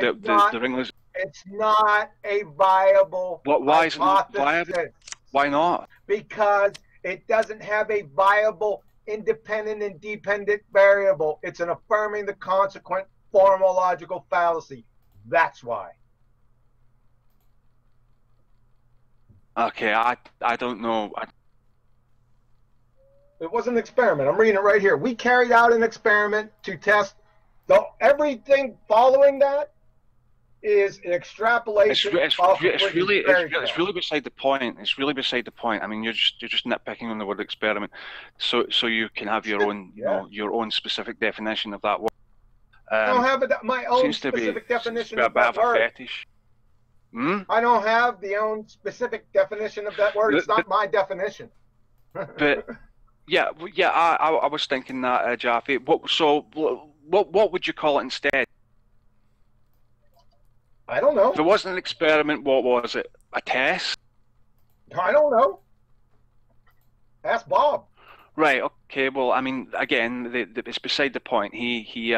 The Ringlers. It's not a viable Why is it not hypothesis. viable? Why not? Because it doesn't have a viable independent and dependent variable. It's an affirming the consequent formal logical fallacy. That's why. Okay, I don't know. It was an experiment. I'm reading it right here. We carried out an experiment to test everything following that is an extrapolation. It's really beside the point. It's really beside the point. I mean, you're just nitpicking on the word experiment, so you can have your own your own specific definition of that word. I don't have my own specific definition of that word. Fetish. I don't have the own specific definition of that word. It's not my definition. But yeah, I was thinking that, Jaffe. What would you call it instead? I don't know. If it wasn't an experiment, what was it? A test? I don't know. Ask Bob. Right. Okay. Well, I mean, again, it's beside the point. He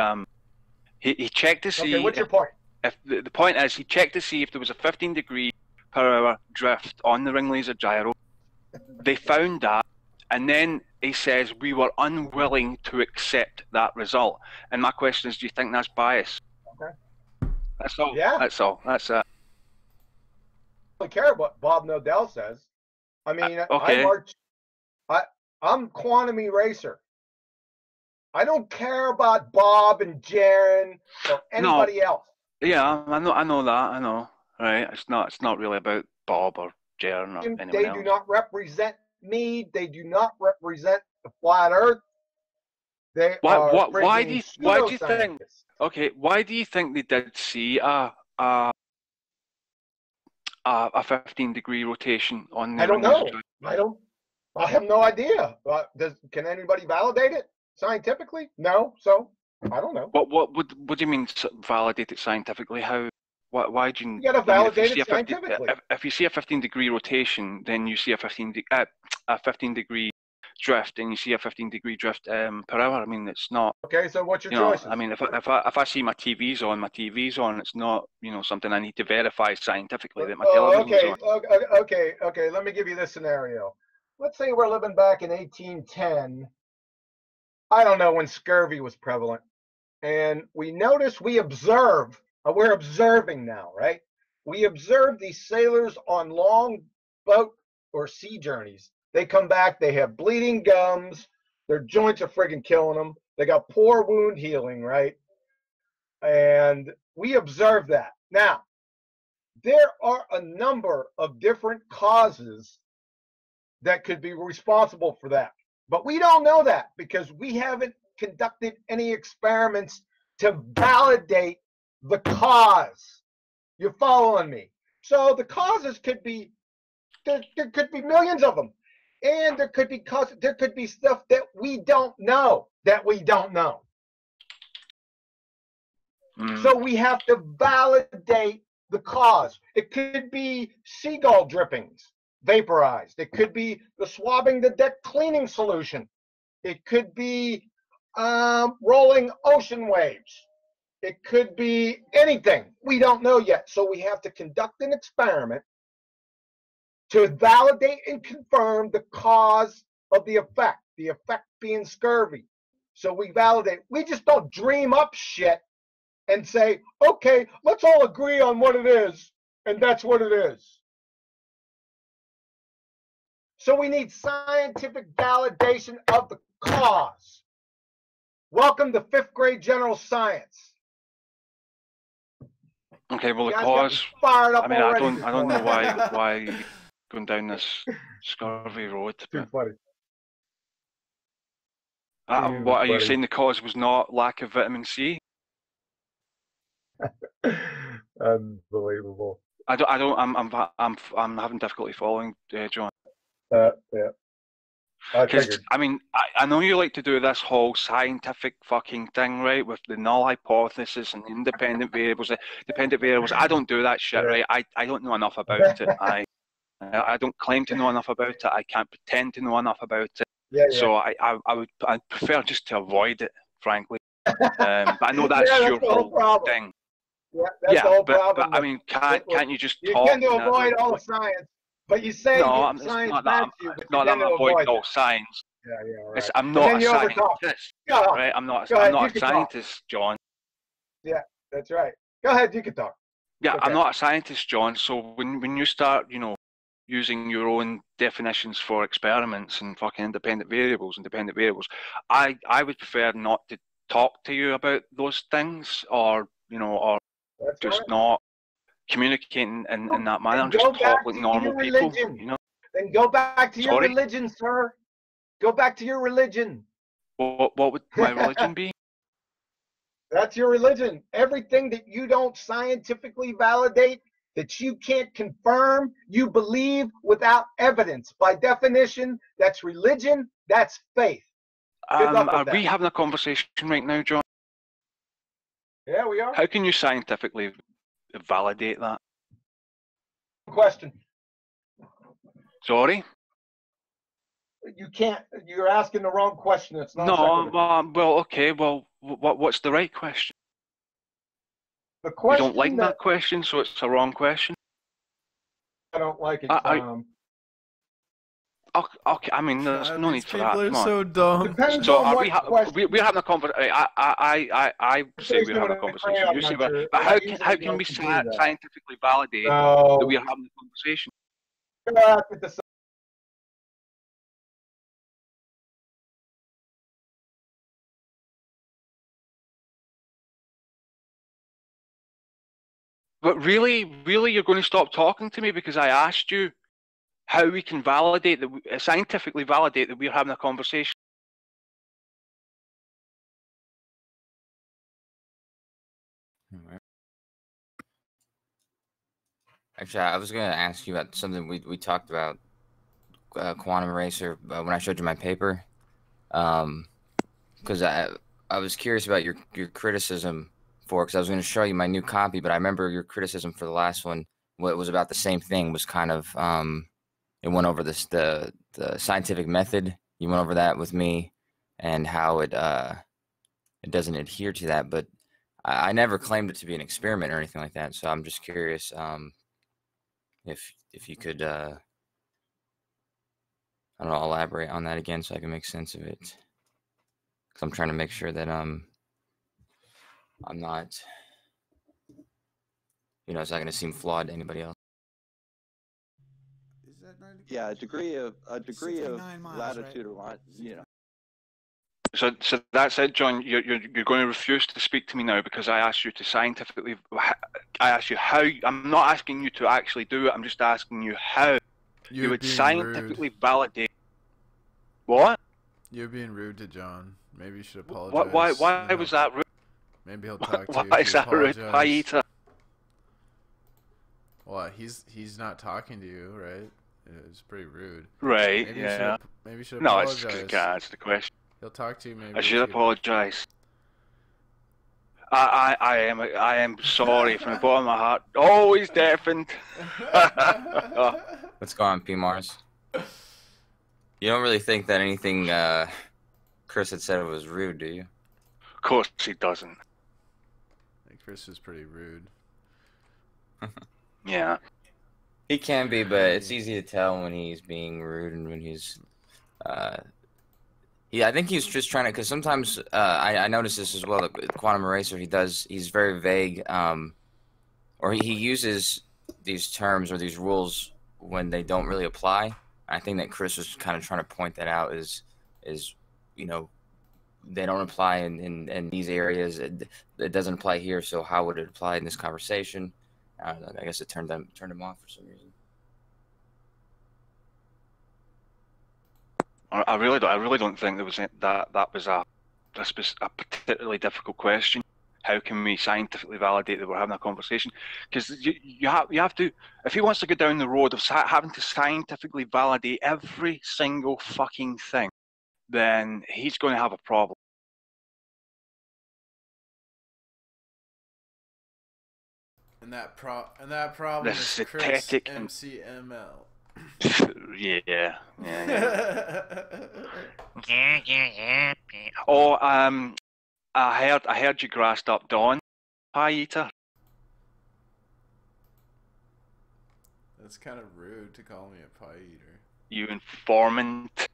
checked to see. Okay. What's your point? If the point is, he checked to see if there was a 15 degree per hour drift on the Ringlaser gyro. They found that, and then he says we were unwilling to accept that result. And my question is, do you think that's bias? Okay. That's all. Yeah. That's all. That's it. I don't care what Bob Nodell says. I mean, okay. I'm quantum eraser. I don't care about Bob and Jaron or anybody else. Yeah, I know that. I know. Right. It's not really about Bob or Jaron or anyone else. They do not represent me. They do not represent the flat Earth. They are why do you think? Okay, why do you think they did see a 15 degree rotation on the I don't know. I have no idea. Can anybody validate it scientifically? No. So I don't know. What do you mean validate it scientifically? How? Why do you? You got to validate it scientifically. If you see a 15 degree rotation, then you see a 15 degree drift, and you see a 15 degree drift per hour. I mean, it's not. Okay, so what's your choice? I mean, if I see my TV's on, it's not something I need to verify scientifically that my television's on. Okay. Let me give you this scenario. Let's say we're living back in 1810. I don't know when scurvy was prevalent, and we're observing now, right? We observe these sailors on long boat or sea journeys. They come back, they have bleeding gums, their joints are friggin' killing them. They got poor wound healing, right? And we observe that. Now, there are a number of different causes that could be responsible for that. But we don't know that because we haven't conducted any experiments to validate the cause. You're following me? So the causes could be, there could be millions of them. And there could be stuff that we don't know. So we have to validate the cause. It could be seagull drippings vaporized. It could be the swabbing the deck cleaning solution. It could be rolling ocean waves. It could be anything. We don't know yet. So we have to conduct an experiment to validate and confirm the cause of the effect being scurvy. So we validate. We just don't dream up shit and say, okay, let's all agree on what it is, and that's what it is. So we need scientific validation of the cause. Welcome to 5th grade general science. Okay, well, the cause. I mean, I don't know why going down this scurvy road. Too funny. What are you saying? The cause was not lack of vitamin C? Unbelievable. I'm having difficulty following, John. Yeah. I mean, I know you like to do this whole scientific fucking thing, right, with the null hypothesis and independent variables, dependent variables. I don't do that shit, right? I don't know enough about it. I don't claim to know enough about it. I can't pretend to know enough about it. So I'd prefer just to avoid it, frankly. But I know that's your whole thing. Yeah, that's the whole problem. But I mean, can't you just you talk? tend to avoid all the science, but you say science backs you, but you tend to avoid all science. Yeah, right. I'm not a scientist, right? I'm not a scientist, John. Yeah, that's right. Go ahead, you can talk. Yeah, okay. I'm not a scientist, John. So when you start, using your own definitions for experiments and fucking independent variables, I would prefer not to talk to you about those things, or that's just right. not communicating in that manner. Just talk like normal people. Then go back to your religion, sir. Go back to your religion. What would my religion be? That's your religion. Everything that you don't scientifically validate, that you can't confirm, you believe without evidence. By definition, that's religion, that's faith. Are we having a conversation right now, John? Yeah, we are. How can you scientifically validate that? Question. Sorry? You can't. You're asking the wrong question. It's not. No. Well, okay. Well, what's the right question? The question. You don't like that question, so it's a wrong question. I don't like it. Okay. I mean, there's no need for that. People are so dumb. So we're having a conversation. I say we're having a conversation. You say, but how can we scientifically validate that we're having a conversation? But really, you're going to stop talking to me because I asked you how we can validate that, scientifically validate that we're having a conversation. Actually, I was going to ask you about something we talked about, Quantum Eraser, when I showed you my paper, because I was curious about your criticism because I was going to show you my new copy, but I remember your criticism for the last one. What was about the same thing was kind of it went over the scientific method. You went over that with me and how it doesn't adhere to that, but I never claimed it to be an experiment or anything like that. So I'm just curious if you could I don't know, elaborate on that again so I can make sense of it, because I'm trying to make sure that I'm not, it's not going to seem flawed to anybody else. Is that yeah, a degree of latitude, right? So that's it, John. You're going to refuse to speak to me now because I asked you to scientifically. I asked you how. I'm not asking you to actually do it. I'm just asking you how you would scientifically validate. What? You're being rude to John. Maybe you should apologize. Why was that rude? Maybe he'll talk to you. Why is that rude? Why, Eater? What? He's not talking to you, right? It's pretty rude. Right. Maybe yeah. Maybe you should apologize. No, it's that's the question. He'll talk to you. Maybe I should apologize. I am sorry from the bottom of my heart. Oh, he's deafened. What's going on, P. Mars? You don't really think that anything Chris had said was rude, do you? Of course he doesn't. Chris is pretty rude. Yeah. He can be, but it's easy to tell when he's being rude and when he's I think he's just trying to, because sometimes I notice this as well, the Quantum Eraser, he's very vague, or he uses these terms or these rules when they don't really apply. I think that Chris was kind of trying to point that out is they don't apply in these areas. It doesn't apply here, so how would it apply in this conversation? I guess it turned him off for some reason. I really don't think there was that was a particularly difficult question. How can we scientifically validate that we're having a conversation? Because you have to, if he wants to go down the road of having to scientifically validate every single fucking thing, then he's going to have a problem. And that problem is Chris MCML. Yeah. Oh, I heard you grassed up Dawn. Hi, Eater. That's kind of rude to call me a pie eater. You informant.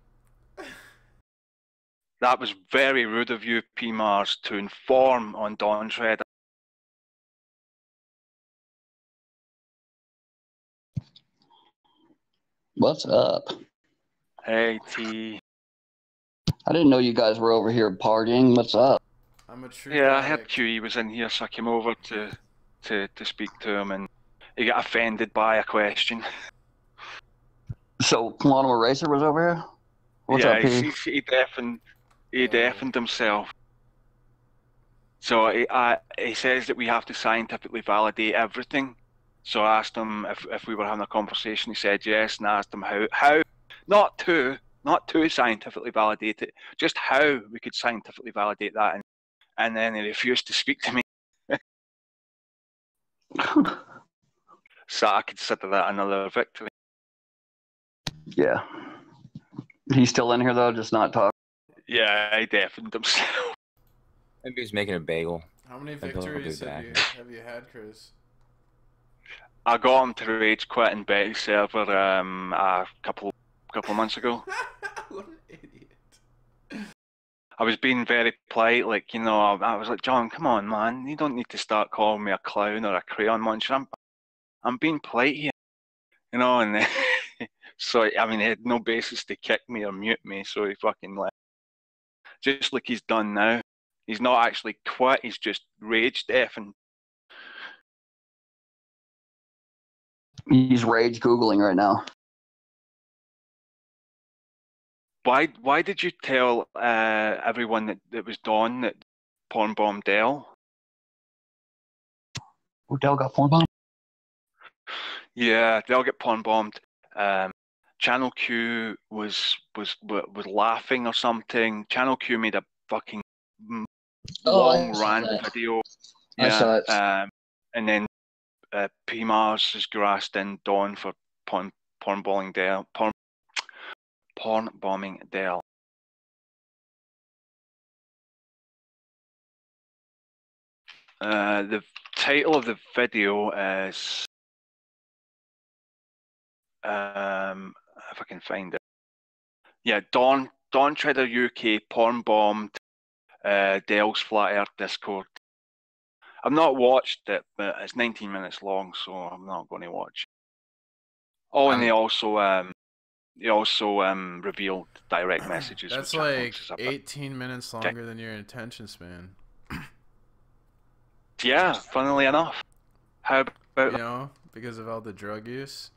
That was very rude of you, P. Mars, to inform on Dawn Treader. What's up? Hey, T. I didn't know you guys were over here partying. What's up? I'm a true Yeah, I heard addict. QE was in here, so I came over to speak to him, and he got offended by a question. So, Quantum Eraser was over here? What's yeah, up, P? he deafened himself. So he says that we have to scientifically validate everything. So I asked him if we were having a conversation. He said yes, and I asked him how not to scientifically validate it, just how we could scientifically validate that, and then he refused to speak to me. So I consider that another victory. Yeah. He's still in here, though, just not talking. Yeah, he deafened himself. Maybe he's making a bagel. How many Maybe he'll victories be have back. you had, Chris? I got him to rage quit in Betty's server a couple of months ago. What an idiot. I was being very polite, like, you know, I was like, John, come on, man, you don't need to start calling me a clown or a crayon muncher. I'm being polite here, you know, and so, I mean, he had no basis to kick me or mute me, so he fucking left. Just like he's done now. He's not actually quit, he's just rage deafened. He's rage Googling right now. Why did you tell everyone that it was Dawn that porn bombed Dell? Odell got porn bomb? Yeah, they'll get porn bombed. Channel Q was laughing or something. Channel Q made a fucking long rant video. I saw it. And then P. Mars has grassed in Dawn for porn bombing Dell. Porn bombing Dell. The title of the video is if I can find it. Yeah, Dawn Treader UK porn bombed Dell's Flat Earth Discord. I've not watched it, but it's 19 minutes long, so I'm not going to watch it. Oh, and they also revealed direct messages. That's which like 18 minutes longer than your attention span. Yeah, funnily enough. How about You know, because of all the drug use.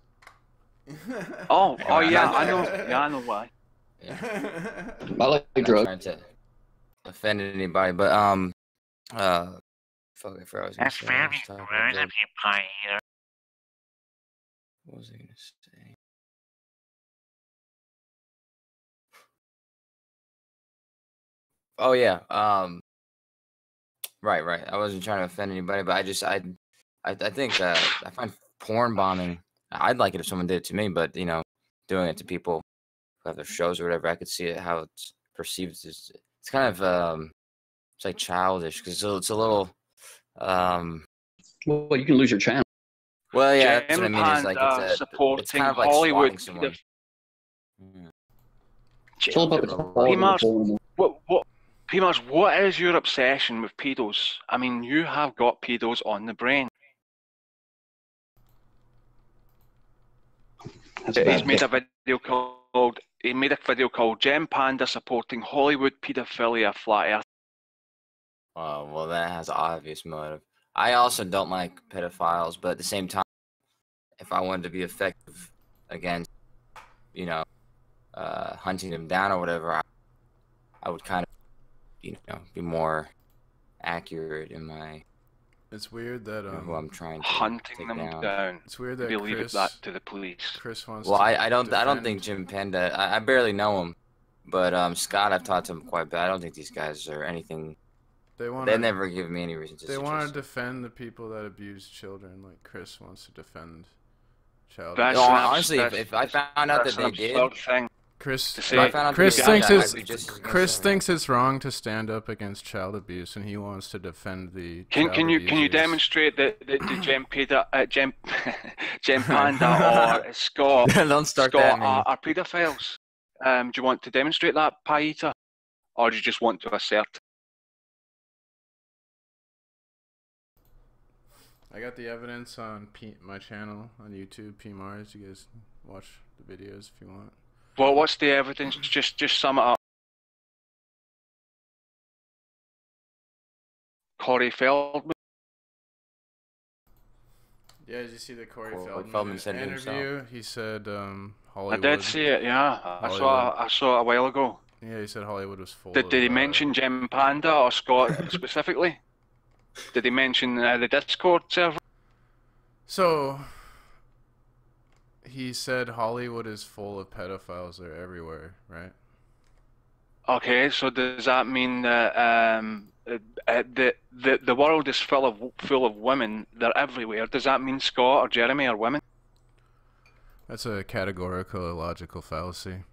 Oh yeah, I know. Yeah, I know why. I like I'm not drugs. trying to offend anybody, but fuck, I forgot what I was gonna say. I was talking about the- What was I gonna say? Oh yeah, right. I wasn't trying to offend anybody, but I think I find porn bombing. I'd like it if someone did it to me, but you know, doing it to people who have their shows or whatever, I could see it how it's perceived. It's kind of it's like childish because it's a little Well, you can lose your channel. well, yeah, that's what I Gem mean. It's like Panda it's supporting kind of like Hollywood. swatting someone. It's all about the quality of P-Mars, the porn. P-Mars, what is your obsession with pedos? I mean, you have got pedos on the brain. That's He's bad. made a video called Gem Panda supporting Hollywood pedophilia flat earth. Well, that has obvious motive. I also don't like pedophiles, but at the same time, if I wanted to be effective against, you know, hunting them down or whatever, I would kind of, you know, be more accurate in my It's weird that who I'm trying to Hunting take them down. down. it's weird that We leave Chris, that to the police. Chris wants. Well, to I don't defend- think Jim Panda. I barely know him, but Scott, I've talked to him quite a bit. I don't think these guys are anything. They want. They never give me any reason to. They suggest want to it. defend the people that abuse children, like Chris wants to defend child. That's abuse. No, an honestly, abs- if I found out that's that an they did, absurd thing. Chris, to say- if I found out Chris that they thinks did, it's I'd be just Chris against thinks it's wrong to stand up against child abuse, and he wants to defend the. Can you abusers. demonstrate that the Jen Panda or Scott, Don't start Scott that, man. are paedophiles. Do you want to demonstrate that, Paita? Or do you just want to assert? I got the evidence on my channel on YouTube, P Mars. You guys watch the videos if you want. Well, what's the evidence? Just sum it up. Corey Feldman. Yeah, did you see the Corey Feldman Feldman said it himself. interview? He said I Hollywood. did see it, yeah. Hollywood. I saw it a while ago. Yeah, he said Hollywood was full. Did he mention Jen Panda or Scott specifically? Did he mention the Discord server? So he said Hollywood is full of pedophiles. They're everywhere, right? Okay, so does that mean that the world is full of women? They're everywhere. Does that mean Scott or Jeremy are women? That's a categorical illogical fallacy.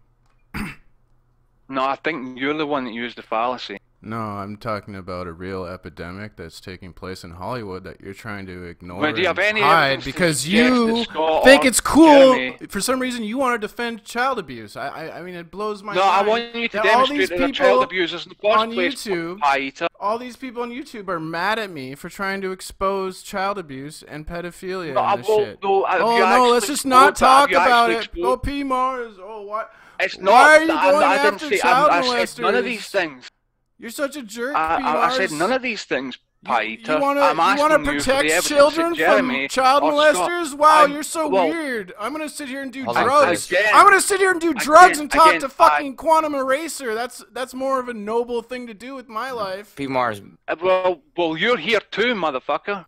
No, I think you're the one that used the fallacy. No, I'm talking about a real epidemic that's taking place in Hollywood that you're trying to ignore Well, do you have and any hide evidence to because suggest you that Scott think or it's cool. Jeremy- For some reason, you want to defend child abuse. I mean, it blows my No, mind. I want you to that all these demonstrate that they're people child abusers in the first on place. YouTube, Paita. all these people on YouTube are mad at me for trying to expose child abuse and pedophilia No, and this shit. no, have Oh you no, let's actually just not exposed that? Have talk you about actually it. Oh, exposed- P Mars. Oh, what? It's Why not. are you going I didn't after say, child I said none of molesters? these things. You're such a jerk, P I Mars. said none of these things, Paita. You want I'm to asking you for the protect evidence children that Jeremy from child or Scott- molesters? Wow, I'm- you're so well, weird. I'm gonna sit here and do Hold on, drugs. again- I'm gonna sit here and do drugs and talk again, to fucking Quantum Eraser. That's more of a noble thing to do with my life. P Mars, Well, you're here too, motherfucker.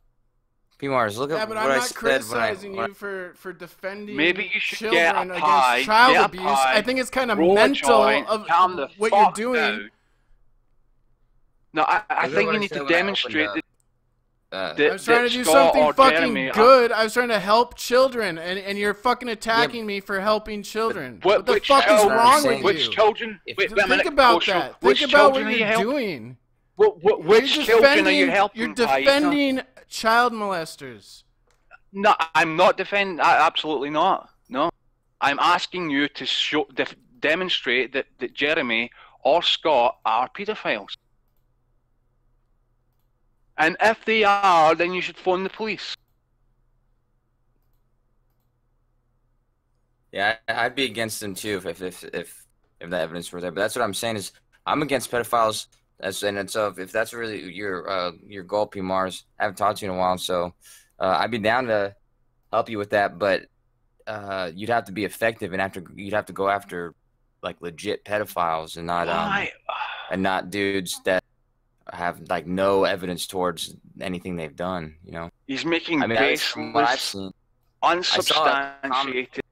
P Mars, look Yeah, at but what I'm I not said when I. criticizing you for defending Maybe you should children get a against pie, child get a abuse. pie, I think it's kind of roll a mental joint, of calm the what you're fuck doing. down. No, I Is that think what you I need said to when I demonstrate opened that. I was trying to do Scott something or fucking Jeremy are- good. I was trying to help children, and you're fucking attacking me for helping children. What the Which fuck is children- wrong with Which you? children? If- Wait a Think minute, about Kosho, that. Which Think about what children are you you're helping? doing. Which You're children are you helping? You're Paita? defending child molesters. No, I'm not defending. Absolutely not. No, I'm asking you to demonstrate that Jeremy or Scott are paedophiles. And if they are, then you should phone the police. Yeah, I'd be against them too if the evidence were there. But that's what I'm saying is I'm against pedophiles. If that's really your goal, P Mars. I haven't talked to you in a while, so I'd be down to help you with that. But you'd have to be effective, and you'd have to go after like legit pedophiles and not dudes that have like no evidence towards anything they've done. You know, He's making from what I've baseless, seen. unsubstantiated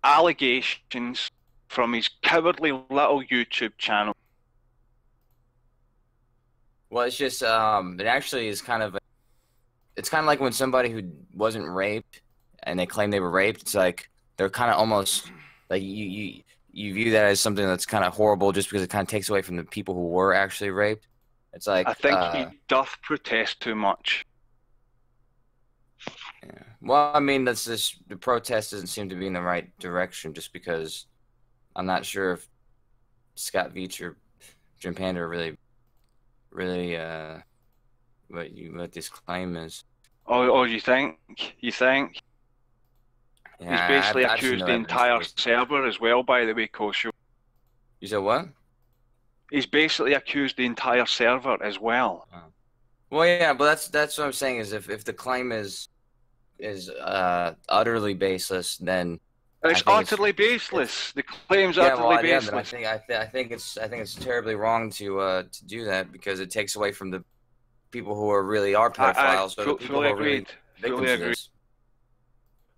allegations from his cowardly little YouTube channel. Well, it's just it actually is it's kind of like when somebody who wasn't raped and they claim they were raped. It's like they're kind of almost like you view that as something that's kind of horrible just because it kind of takes away from the people who were actually raped. It's like I think he doth protest too much. Yeah. Well, I mean, the protest doesn't seem to be in the right direction just because I'm not sure if Scott Veach or Jim Panda are really what this claim is. Oh, you think? You think? Yeah, He's basically I've seen accused no the evidence entire for this. server as well, by the way, Kosho. You said what? He's basically accused the entire server as well. Well, yeah, but that's what I'm saying is if the claim is utterly baseless, then It's utterly baseless. The claim's utterly baseless. But I think it's terribly wrong to do that because it takes away from the people who really are pedophiles. or the people fully who are really agreed. victims Fully of agreed. this.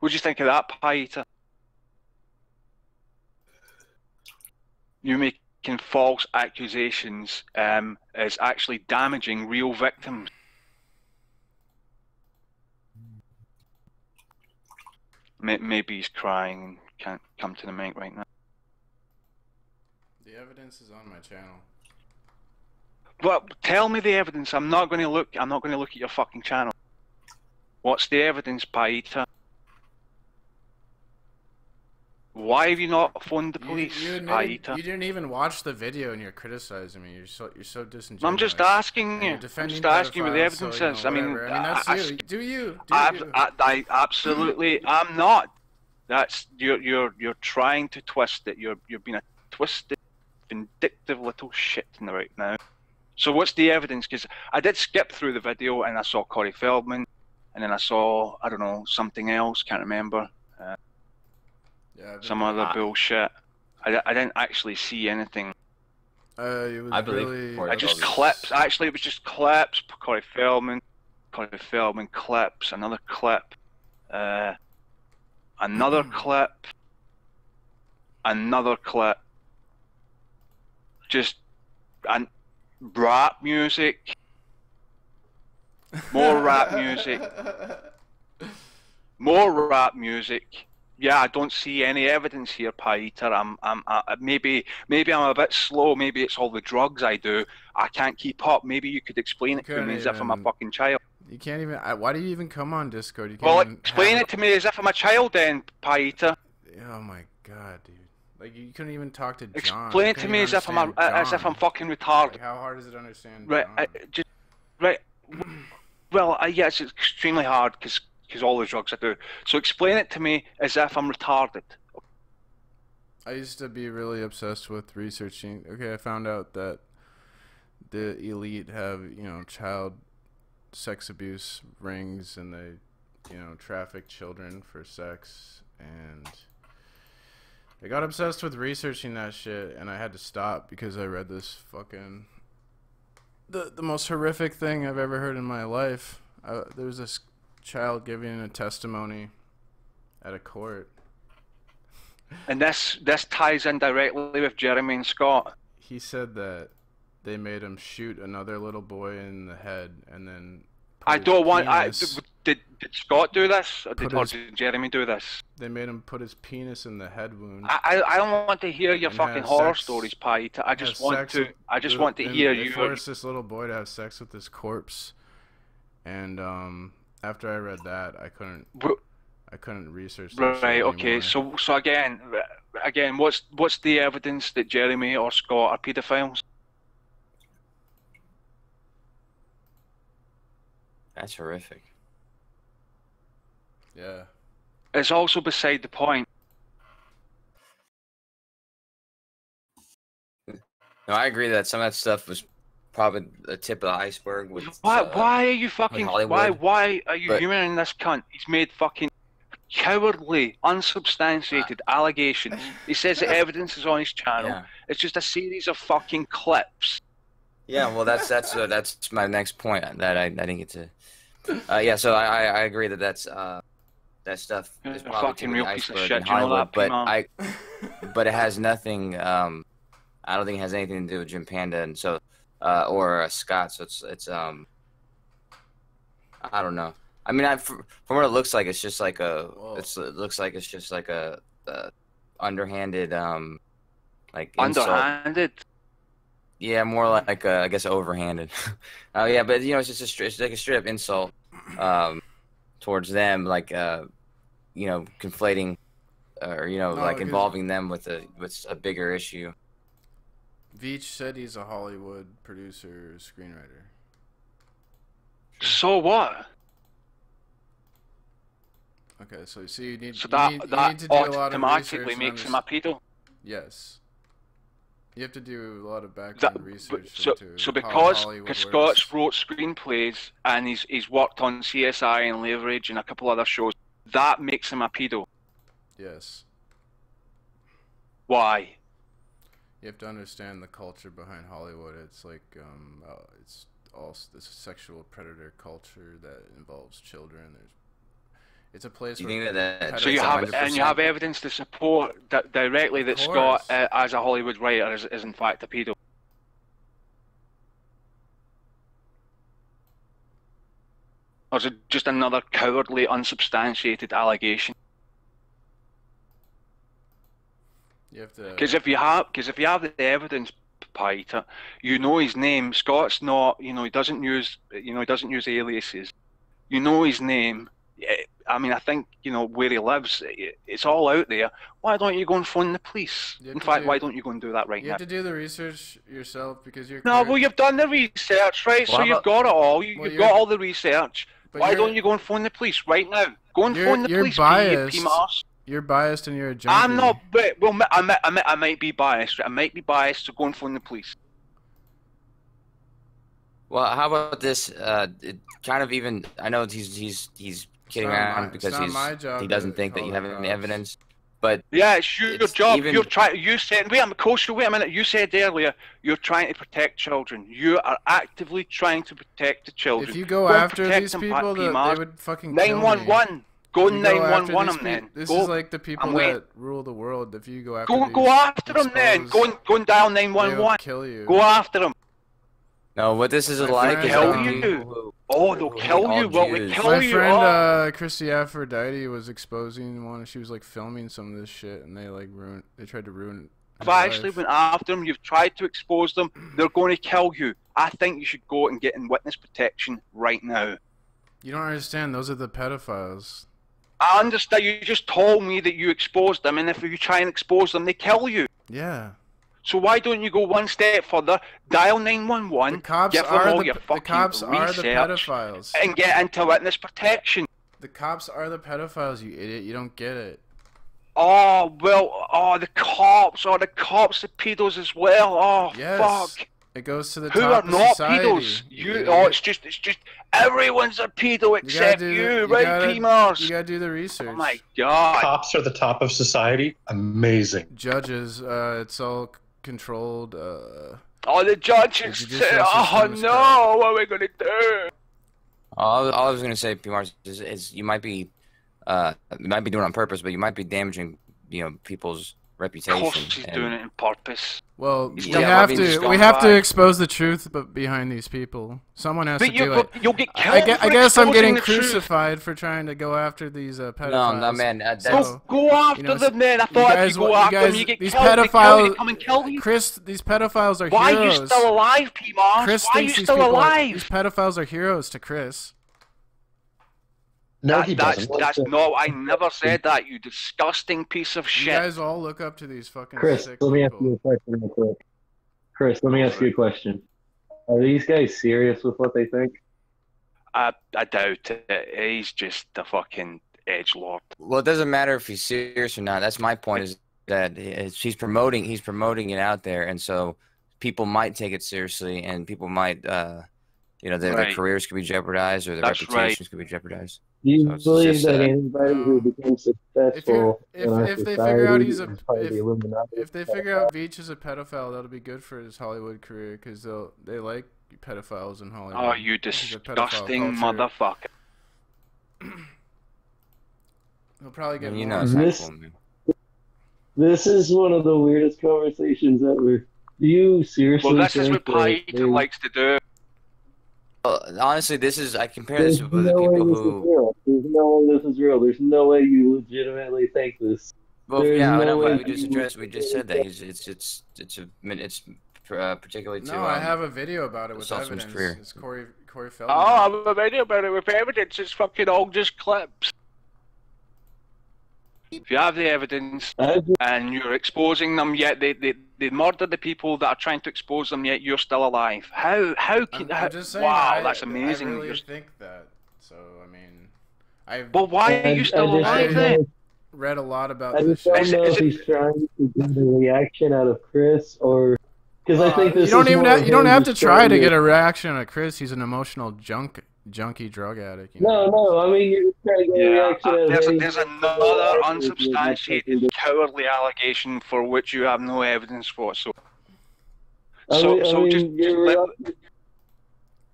What do you think of that, Paita? You making false accusations is actually damaging real victims. Maybe he's crying and can't come to the mic right now. The evidence is on my channel. Well, tell me the evidence. I'm not going to look at your fucking channel. What's the evidence, Paita? Why have you not phoned the police, You Paita? didn't even watch the video and you're criticizing me. You're so disingenuous. I'm just asking you. I'm just asking you what the evidence is. So, you know, I mean, that's you. Do you? I absolutely. I'm not. That's you're trying to twist it. You're being a twisted, vindictive little shit right now. So what's the evidence? Because I did skip through the video and I saw Corey Feldman, and then I saw, I don't know, something else. Can't remember. Yeah, some other bullshit. I didn't actually see anything. It was I believe really... I just clips. Actually, it was just clips. Corey Feldman clips. Another clip. Another clip. Another clip. Just and rap music. More rap music. More rap music. Yeah, I don't see any evidence here, Paita. Maybe I'm a bit slow. Maybe it's all the drugs I do. I can't keep up. Maybe you could explain it to me as if I'm a fucking child. You can't even. Why do you even come on Discord? You can't Well, even explain it to me as if I'm a child, then, Paita. Oh my god, dude! Like you couldn't even talk to John. Explain it to me as if I'm fucking retarded. Like, how hard is it to understand? Right, Well, yeah, it's extremely hard because all the drugs I do. So explain it to me as if I'm retarded. I used to be really obsessed with researching. Okay, I found out that the elite have, you know, child sex abuse rings, and they, you know, traffic children for sex, and I got obsessed with researching that shit, and I had to stop because I read this fucking the most horrific thing I've ever heard in my life. There was this child giving a testimony at a court, and this ties in directly with Jeremy and Scott. He said that they made him shoot another little boy in the head, and then I don't want. Did Scott do this, or did Jeremy do this? They made him put his penis in the head wound. I don't want to hear your fucking horror stories, Paita. I just want to hear you. They forced this little boy to have sex with his corpse, and after I read that, I couldn't research that right. Okay. So again, what's the evidence that Jeremy or Scott are pedophiles? That's horrific. Yeah. It's also beside the point. No, I agree that some of that stuff was probably the tip of the iceberg. With, why are you fucking? Why are you humoring this cunt? He's made fucking cowardly, unsubstantiated allegations. He says the evidence is on his channel. Yeah. It's just a series of fucking clips. Yeah, well, that's my next point that I didn't get to. Yeah, so I agree that that stuff is probably fucking real piece of shit. In Hollywood, but it has nothing. I don't think it has anything to do with Jim Panda, and so or Scott. So it's I don't know. I mean, from what it looks like, it's just like it looks like it's just like a underhanded like underhanded. Insult. Yeah, more like I guess overhanded. Oh yeah, but you know, it's like a straight up insult towards them, like you know, conflating or you know, like involving them with a bigger issue. Veach said he's a Hollywood producer, screenwriter. So what? Okay, so you need to do a lot of automatically makes him a pedo. Yes. You have to do a lot of background research. So because Scott's wrote screenplays and he's worked on CSI and Leverage and a couple other shows, that makes him a pedo. Yes. Why? You have to understand the culture behind Hollywood. It's like it's all this sexual predator culture that involves children. It's a place where so you have evidence to support that directly that Scott, as a Hollywood writer, is in fact a pedo. Or is it just another cowardly, unsubstantiated allegation? You have to. Because if you have the evidence, Paita, you know his name. Scott's not. You know he doesn't use. You know he doesn't use aliases. You know his name. I mean, I think, you know, where he lives, it's all out there. Why don't you go and phone the police? In fact, why don't you go and do that right now? You have to do the research yourself because you're. No, well, you've done the research, right? So you've got it all. You've got all the research. Why don't you go and phone the police right now? Go and phone the police, PMARS. You're biased and you're a junkie. I'm not. Well, I might be biased. I might be biased. So go and phone the police. Well, how about this? It kind of even. I know he's kidding around because he doesn't think that you have any evidence. But yeah, it's your job. You're trying. You said, wait a minute. You said earlier you're trying to protect children. You are actively trying to protect the children. If you go after these people, they would fucking kill me. 911. Go 911 them then. This is like the people that rule the world. If you go after go after them then. Go and dial 911. They'll kill you. Go after them. No, what this is like is they'll kill you. Oh, they'll kill you. Well, they kill you. My friend Christy Aphrodite was exposing one. She was like filming some of this shit, and they like They tried to ruin. If I actually went after them, you've tried to expose them. They're going to kill you. I think you should go and get in witness protection right now. You don't understand. Those are the pedophiles. I understand. You just told me that you exposed them, and if you try and expose them, they kill you. Yeah. So why don't you go one step further, dial 911, give them all your fucking research, and get into witness protection? The cops are the pedophiles, you idiot. You don't get it. Oh, well, the cops, the pedos as well. Oh, yes. Fuck. It goes to the Who top are of not society. pedos? It's just everyone's a pedo except you, right, PMARS? You gotta do the research. Oh my god. Cops are the top of society. Amazing. Judges, it's all controlled. The judges say, oh no, what are we gonna do? All I was gonna say, PMARS, is you might be doing it on purpose, but you might be damaging, people's reputation. Of course he's doing it on purpose. Well, we have to expose the truth, but behind these people, someone has to do it. You'll get killed. I guess I'm getting crucified for trying to go after these pedophiles. No, man. Go after them, man. I thought if you go after them, you get these killed. Pedophiles, they come and kill you. Chris, these pedophiles are Why heroes. Why are you still alive, PMARS? Chris Why are you still alive? These pedophiles are heroes to Chris. No, he doesn't. No, I never said that, you disgusting piece of shit. You guys all look up to these fucking Chris, let me ask you a question real quick. Chris, let me ask you a question. Are these guys serious with what they think? I doubt it. He's just a fucking edgelord. Well, it doesn't matter if he's serious or not. That's my point, is that he's promoting it out there, and so people might take it seriously, and people might, their careers could be jeopardized, or their reputations could be jeopardized. Do you believe that anybody who becomes successful if they figure out if they figure out Veach is a pedophile, that'll be good for his Hollywood career, because they like pedophiles in Hollywood. Oh, you disgusting motherfucker! He'll probably get This is one of the weirdest conversations ever. Do you seriously? Well, this is what Paiton likes to do. Honestly, I compare this with the people who. There's no way this is real. There's no way you legitimately think this. Well, we just said that it's particularly to. No, I have a video about it with evidence. Career. It's Corey Feldman. Oh, I have a video about it with evidence. It's fucking all just clips. If you have the evidence and you're exposing them, yet they murdered the people that are trying to expose them, yet you're still alive. How can? I'm just saying, wow, that's amazing. I really think that. So I mean, But why are you still alive then? Read a lot about this. I don't know if he's trying to get a reaction out of Chris, or because I think this. You don't have to try to get a reaction out of Chris. He's an emotional junkie drug addict. No, I mean, you're trying to get a reaction out of him. There's another unsubstantiated, cowardly allegation for which you have no evidence for. So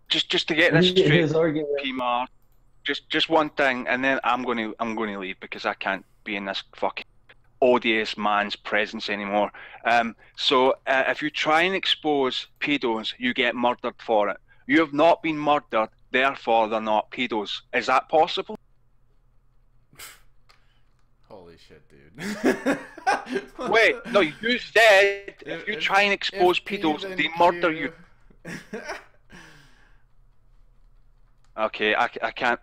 just to get this straight, PMAR, just one thing, and then I'm going to leave because I can't be in this fucking odious man's presence anymore. So if you try and expose pedos, you get murdered for it. You have not been murdered, therefore they're not pedos. Is that possible? Holy shit, dude. Wait, no, you said if you try and expose pedos, they murder you. Okay, I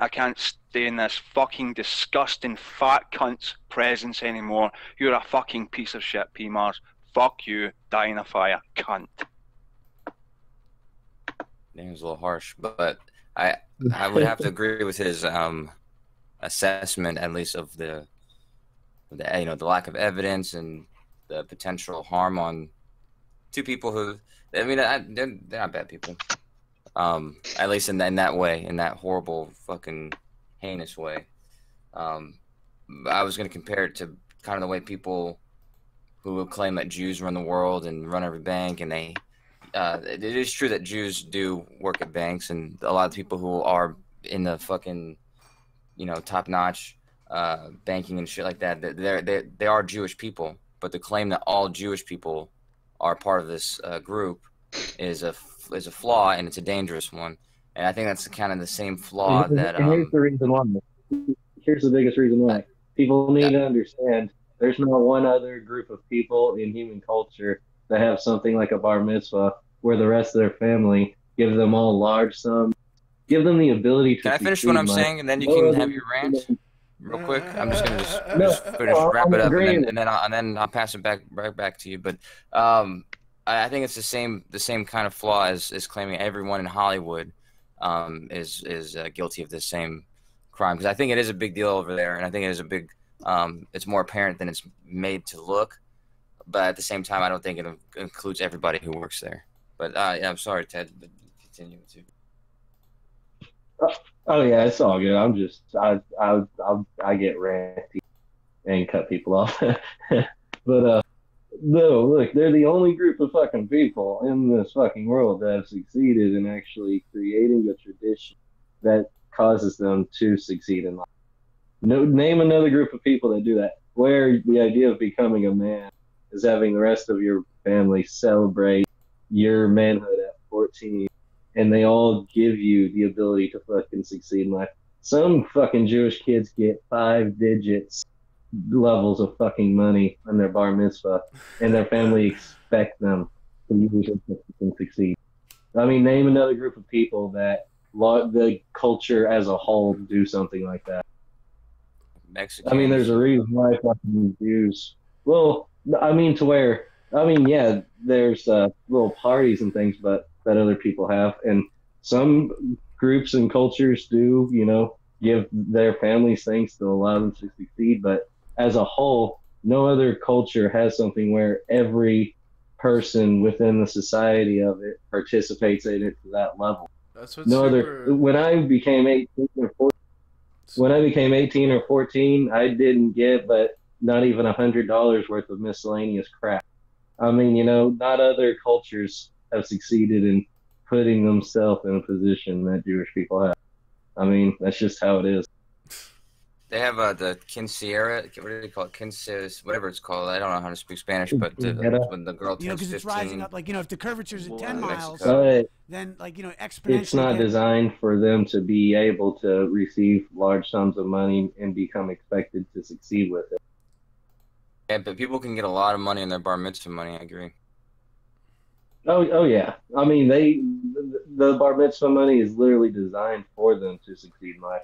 can't stay in this fucking disgusting fat cunt's presence anymore. You're a fucking piece of shit, P-Mars. Fuck you, die in a fire, cunt. It was a little harsh, but I would have to agree with his assessment, at least of the lack of evidence and the potential harm on two people who, I mean, they're not bad people. At least in that way, in that horrible, fucking heinous way. I was going to compare it to kind of the way people who will claim that Jews run the world and run every bank, and it is true that Jews do work at banks, and a lot of people who are in the fucking, top-notch banking and shit like that, they are Jewish people. But the claim that all Jewish people are part of this group is a flaw, and it's a dangerous one. And I think that's kind of the same flaw that. And here's the reason why. Here's the biggest reason why. People need to understand there's not one other group of people in human culture that have something like a bar mitzvah where the rest of their family give them all large sums, give them the ability to. Can I finish what I'm saying, and then you can have your rant real quick? I'm just gonna wrap it up, and then I'll pass it right back to you. But I think it's the same kind of flaw as claiming everyone in Hollywood is guilty of this same crime, because I think it is a big deal over there, and I think it is a big. It's more apparent than it's made to look, but at the same time, I don't think it includes everybody who works there. But yeah, I'm sorry, Ted, but continue to. Oh yeah, it's all good. I'm just I get ranty and cut people off, but no, look, they're the only group of fucking people in this fucking world that have succeeded in actually creating a tradition that causes them to succeed in life. No, name another group of people that do that, where the idea of becoming a man is having the rest of your family celebrate your manhood at 14, and they all give you the ability to fucking succeed in life. Some fucking Jewish kids get 5 digits levels of fucking money on their bar mitzvah, and their family expect them to use it and succeed. I mean, name another group of people that the culture as a whole do something like that. Mexicans. I mean, there's a reason why fucking Jews. Well, I mean, yeah, there's little parties and things, but that other people have, and some groups and cultures do, give their families things to allow them to succeed. But as a whole, no other culture has something where every person within the society of it participates in it to that level. That's what's super... When I became 18 or 14, I didn't get but not even $100 worth of miscellaneous crap. I mean, not other cultures have succeeded in putting themselves in a position that Jewish people have. I mean, that's just how it is. They have the quinceañera, what do they call it? Quinceañeras, whatever it's called. I don't know how to speak Spanish, but when the girl turns 15. Because it's rising up. Like, if the curvature's at 10 miles, then, exponentially. It's not designed for them to be able to receive large sums of money and become expected to succeed with it. Yeah, but people can get a lot of money in their bar mitzvah money, I agree. Oh yeah. I mean, the bar mitzvah money is literally designed for them to succeed in life.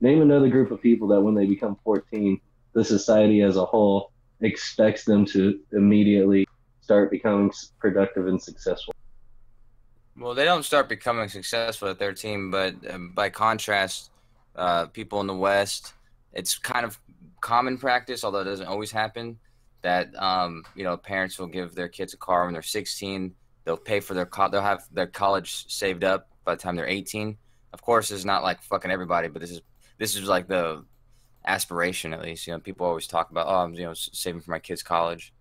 Name another group of people that when they become 14, the society as a whole expects them to immediately start becoming productive and successful. Well, they don't start becoming successful at 13, but by contrast, people in the West, it's kind of common practice, although it doesn't always happen, that parents will give their kids a car when they're 16. They'll pay for they'll have their college saved up by the time they're 18. Of course, it's not like fucking everybody, but this is like the aspiration, at least. People always talk about, I'm saving for my kids' college.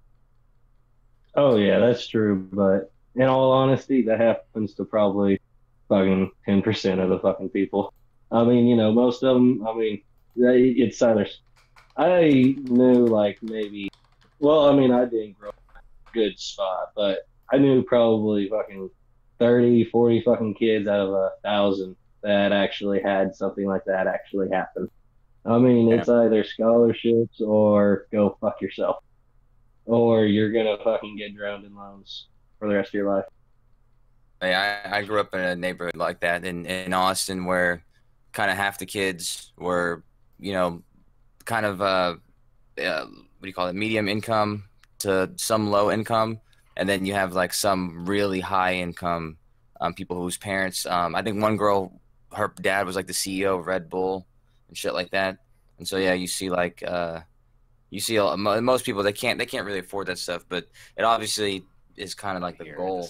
Oh yeah, that's true. But in all honesty, that happens to probably fucking 10% of the fucking people. I mean, most of them. I mean, it's either. I knew maybe. Well, I mean, I didn't grow up in a good spot, but I knew probably fucking 30, 40 fucking kids out of 1,000 that actually had something like that actually happen. I mean, it's either scholarships or go fuck yourself, or you're gonna fucking get drowned in loans for the rest of your life. I grew up in a neighborhood like that in Austin where kind of half the kids were, you know, kind of what do you call it, medium income to some low income, and then you have like some really high income people whose parents, I think one girl, her dad was like the CEO of Red Bull and shit like that. And so yeah, you see like most people they can't really afford that stuff, but it obviously is kind of like the goal.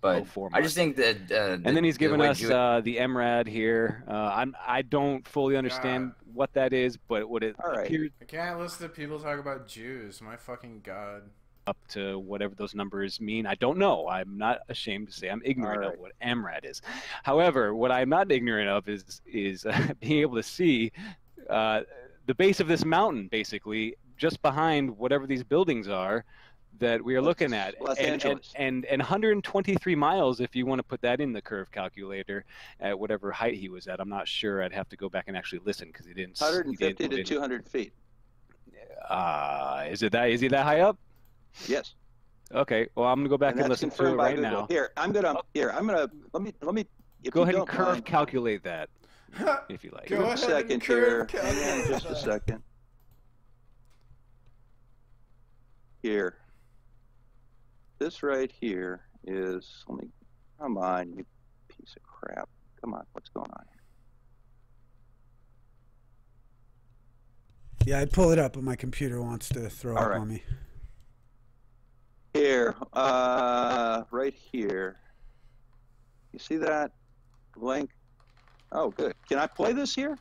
But I just think that and then he's given us the MRAD here. I don't fully understand what that is, but what it appears. I can't listen to people talk about Jews. My fucking god. Up to whatever those numbers mean. I don't know. I'm not ashamed to say I'm ignorant of what MRAD is. However, what I'm not ignorant of is being able to see the base of this mountain, basically, just behind whatever these buildings are that we are looking at. And 123 miles, if you want to put that in the curve calculator, at whatever height he was at. I'm not sure. I'd have to go back and actually listen because he didn't. 150 to 200 feet. Is he that high up? Yes. Okay. Well, I'm gonna go back and listen to it right now. Here, I'm gonna. Let me. Go ahead and curve calculate that, if you like. Give me a second here. Hang on just a second. Here. This right here is. Let me. Come on, you piece of crap. Come on. What's going on here? Yeah, I'd pull it up, but my computer wants to throw up on me. Here, right here. You see that link? Oh, good. Can I play this here?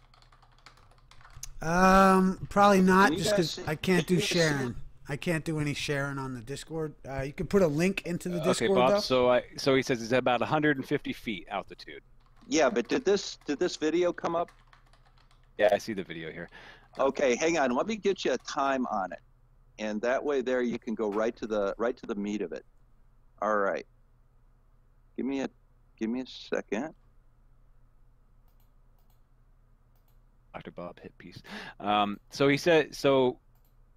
Probably not, just because I can't do sharing. I can't do any sharing on the Discord. You can put a link into the Discord. Okay, Bob. Though. So he says it's about 150 feet altitude. Yeah, but did this video come up? Yeah, I see the video here. Okay, hang on. Let me get you a time on it. And that way there you can go right to the meat of it. All right. Give me a second. Dr. Bob hit piece. So he said Jay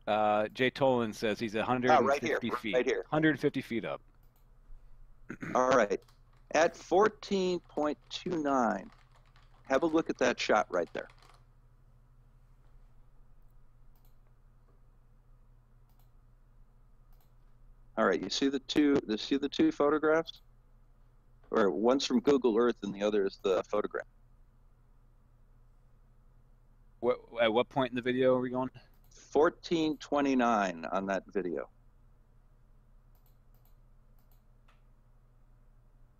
Tolan says he's 150 feet. Right here. 150 feet up. All right. At 14.29. Have a look at that shot right there. All right, you see the two photographs? Or one's from Google Earth and the other is the photograph. At what point in the video are we going? 14:29 on that video.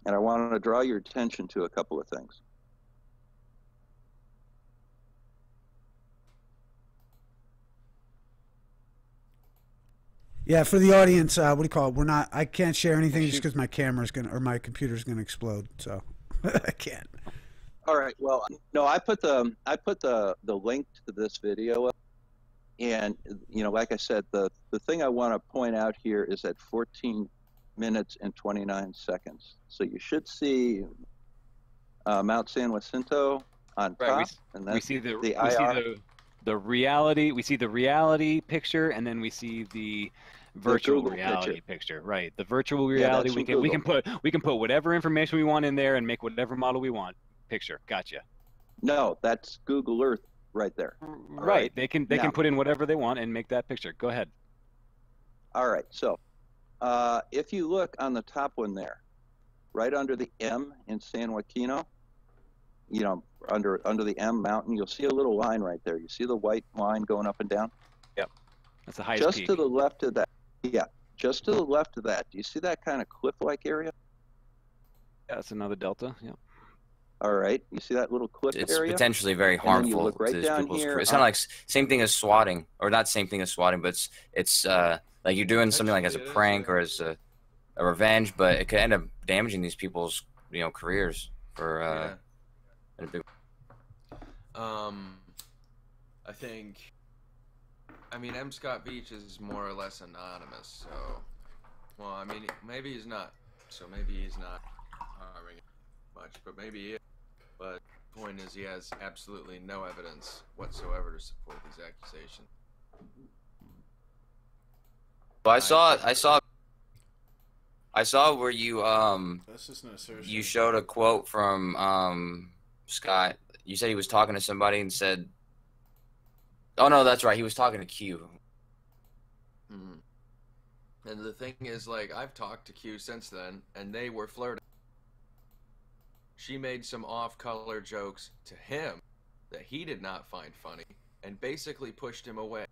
And I want to draw your attention to a couple of things. Yeah, for the audience, what do you call it? I can't share anything just because my my computer's gonna explode, so I can't. All right. Well, no, I put the link to this video up, and like I said, the thing I want to point out here is at 14 minutes and 29 seconds. So you should see Mount San Jacinto on top, and then we see the reality. We see the reality picture, and then we see the virtual reality picture. Right, the virtual reality. We can put whatever information we want in there and make whatever model we want. Picture. Gotcha. No, that's Google Earth right there. Right. They can put in whatever they want and make that picture. Go ahead. All right. So, if you look on the top one there, right under the M in San Joaquino, under the M mountain, you'll see a little line right there. You see the white line going up and down? Yep. That's the highest peak. Just to the left of that. Yeah. Just to the left of that. Do you see that kind of cliff-like area? Yeah, that's another delta. Yep. All right. You see that little cliff area? It's potentially very harmful to people's career. It's kind of like same thing as swatting, or not same thing as swatting, but it's like you're doing something like as a prank or as a revenge, but it could end up damaging these people's careers for in a big. I mean, M. Scott Beach is more or less anonymous, so well, I mean, maybe he's not, so maybe he's not harming much, but maybe he is. But the point is, he has absolutely no evidence whatsoever to support these accusations. Well, I saw where you That's just an assertion. you showed a quote from Scott, you said he was talking to somebody and said, "Oh no, that's right, he was talking to Q." And the thing is, like, I've talked to Q since then, and they were flirting. She made some off-color jokes to him that he did not find funny, and basically pushed him away.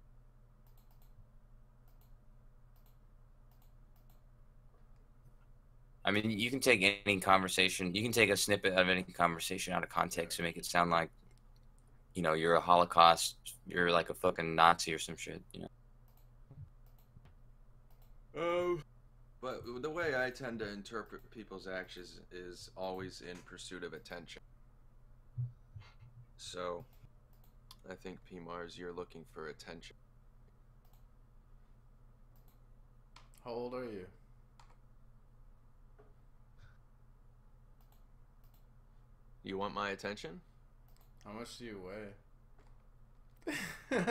I mean, you can take any conversation, you can take a snippet of any conversation out of context and make it sound like, you know, you're a Holocaust, you're like a fucking Nazi or some shit, you know. But the way I tend to interpret people's actions is always in pursuit of attention. So, I think, P. Mars, you're looking for attention. How old are you? You want my attention? How much do you weigh? Good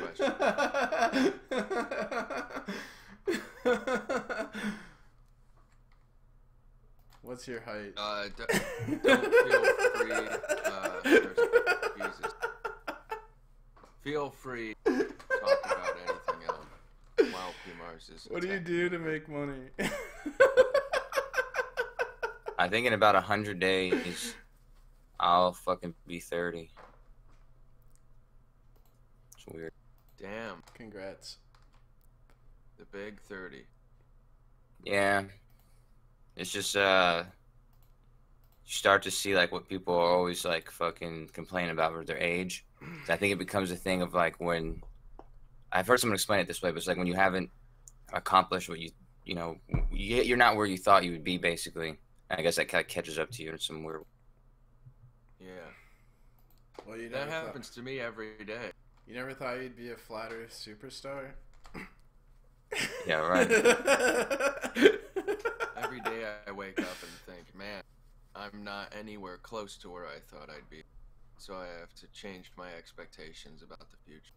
question. What's your height? Don't feel free. Jesus. Feel free to talk about anything else while P. Mars is. What do you do to make money? I think in about 100 days, I'll fucking be 30. It's weird. Damn. Congrats. The big 30. Yeah. It's just, you start to see, like, what people are always, like, fucking complaining about with their age. So I think it becomes a thing of, like, when, I've heard someone explain it this way, but it's like when you haven't accomplished what you know, you're not where you thought you would be, basically. And I guess that kind of catches up to you in some weird. Yeah. Well, that happens to me every day. You never thought you'd be a flat Earth superstar? Yeah, right. Every day I wake up and think, man, I'm not anywhere close to where I thought I'd be. So I have to change my expectations about the future.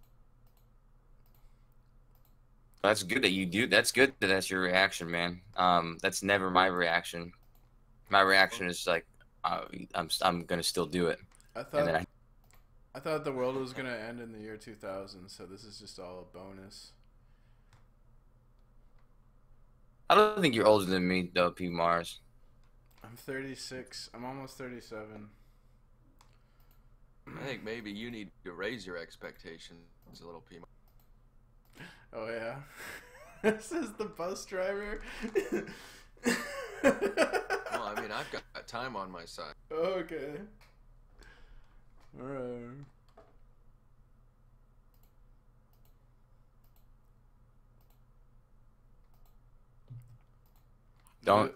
That's good that you do. That's good that that's your reaction, man. That's never my reaction. My reaction is like, I'm gonna still do it. I thought the world was gonna end in the year 2000, so this is just all a bonus. I don't think you're older than me, though, P. Mars. I'm 36. I'm almost 37. I think maybe you need to raise your expectations a little, P. Mars. Oh yeah, this is the bus driver. Well, I mean, I've got time on my side. Okay. All right.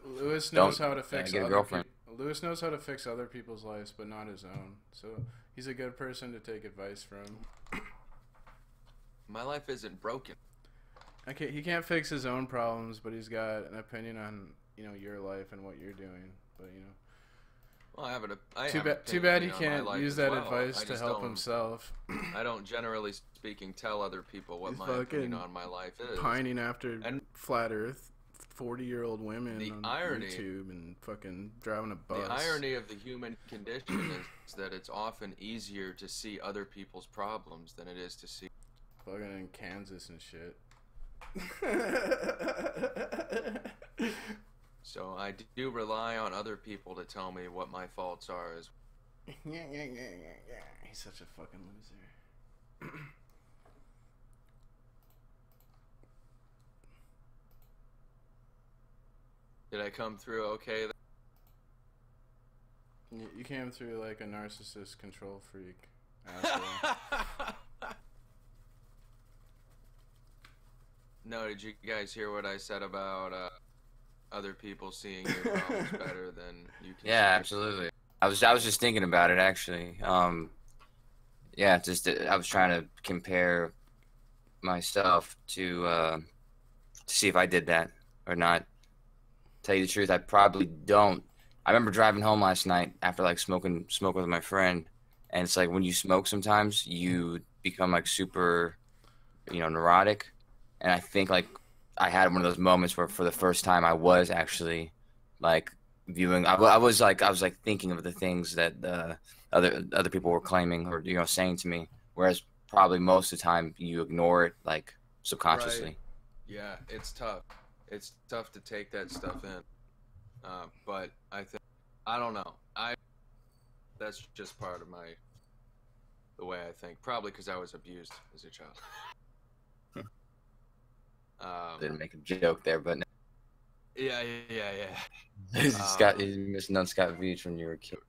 Lewis knows how to fix get a other girlfriend. Lewis knows how to fix other people's lives, but not his own. So he's a good person to take advice from. My life isn't broken. Okay, he can't fix his own problems, but he's got an opinion on, you know, your life and what you're doing. But you know, well, I have an. Too bad he can't use that advice to help himself. I don't, generally speaking, tell other people what He's my opinion on my life is. Pining after flat Earth, 40-year-old women on irony, YouTube and fucking driving a bus. The irony of the human condition is that it's often easier to see other people's problems than it is to see. Fucking in Kansas and shit. So I do rely on other people to tell me what my faults are. Yeah. He's such a fucking loser. Did I come through okay? You came through like a narcissist control freak. Asshole. No, did you guys hear what I said about other people seeing your problems better than you can? Yeah, absolutely. I was just thinking about it actually. Yeah, just I was trying to compare myself to see if I did that or not. Tell you the truth, I probably don't. I remember driving home last night after like smoke with my friend, and it's like when you smoke, sometimes you become like super, you know, neurotic. And I think like I had one of those moments where for the first time I was actually like viewing. I was like thinking of the things that other people were claiming or saying to me, whereas probably most of the time you ignore it like subconsciously. Right. Yeah, it's tough. It's tough to take that stuff in. But I don't know. That's just part of the way I think. Probably because I was abused as a child. Didn't make a joke there, but Yeah. He's missing on Scott Veach when you were a kid.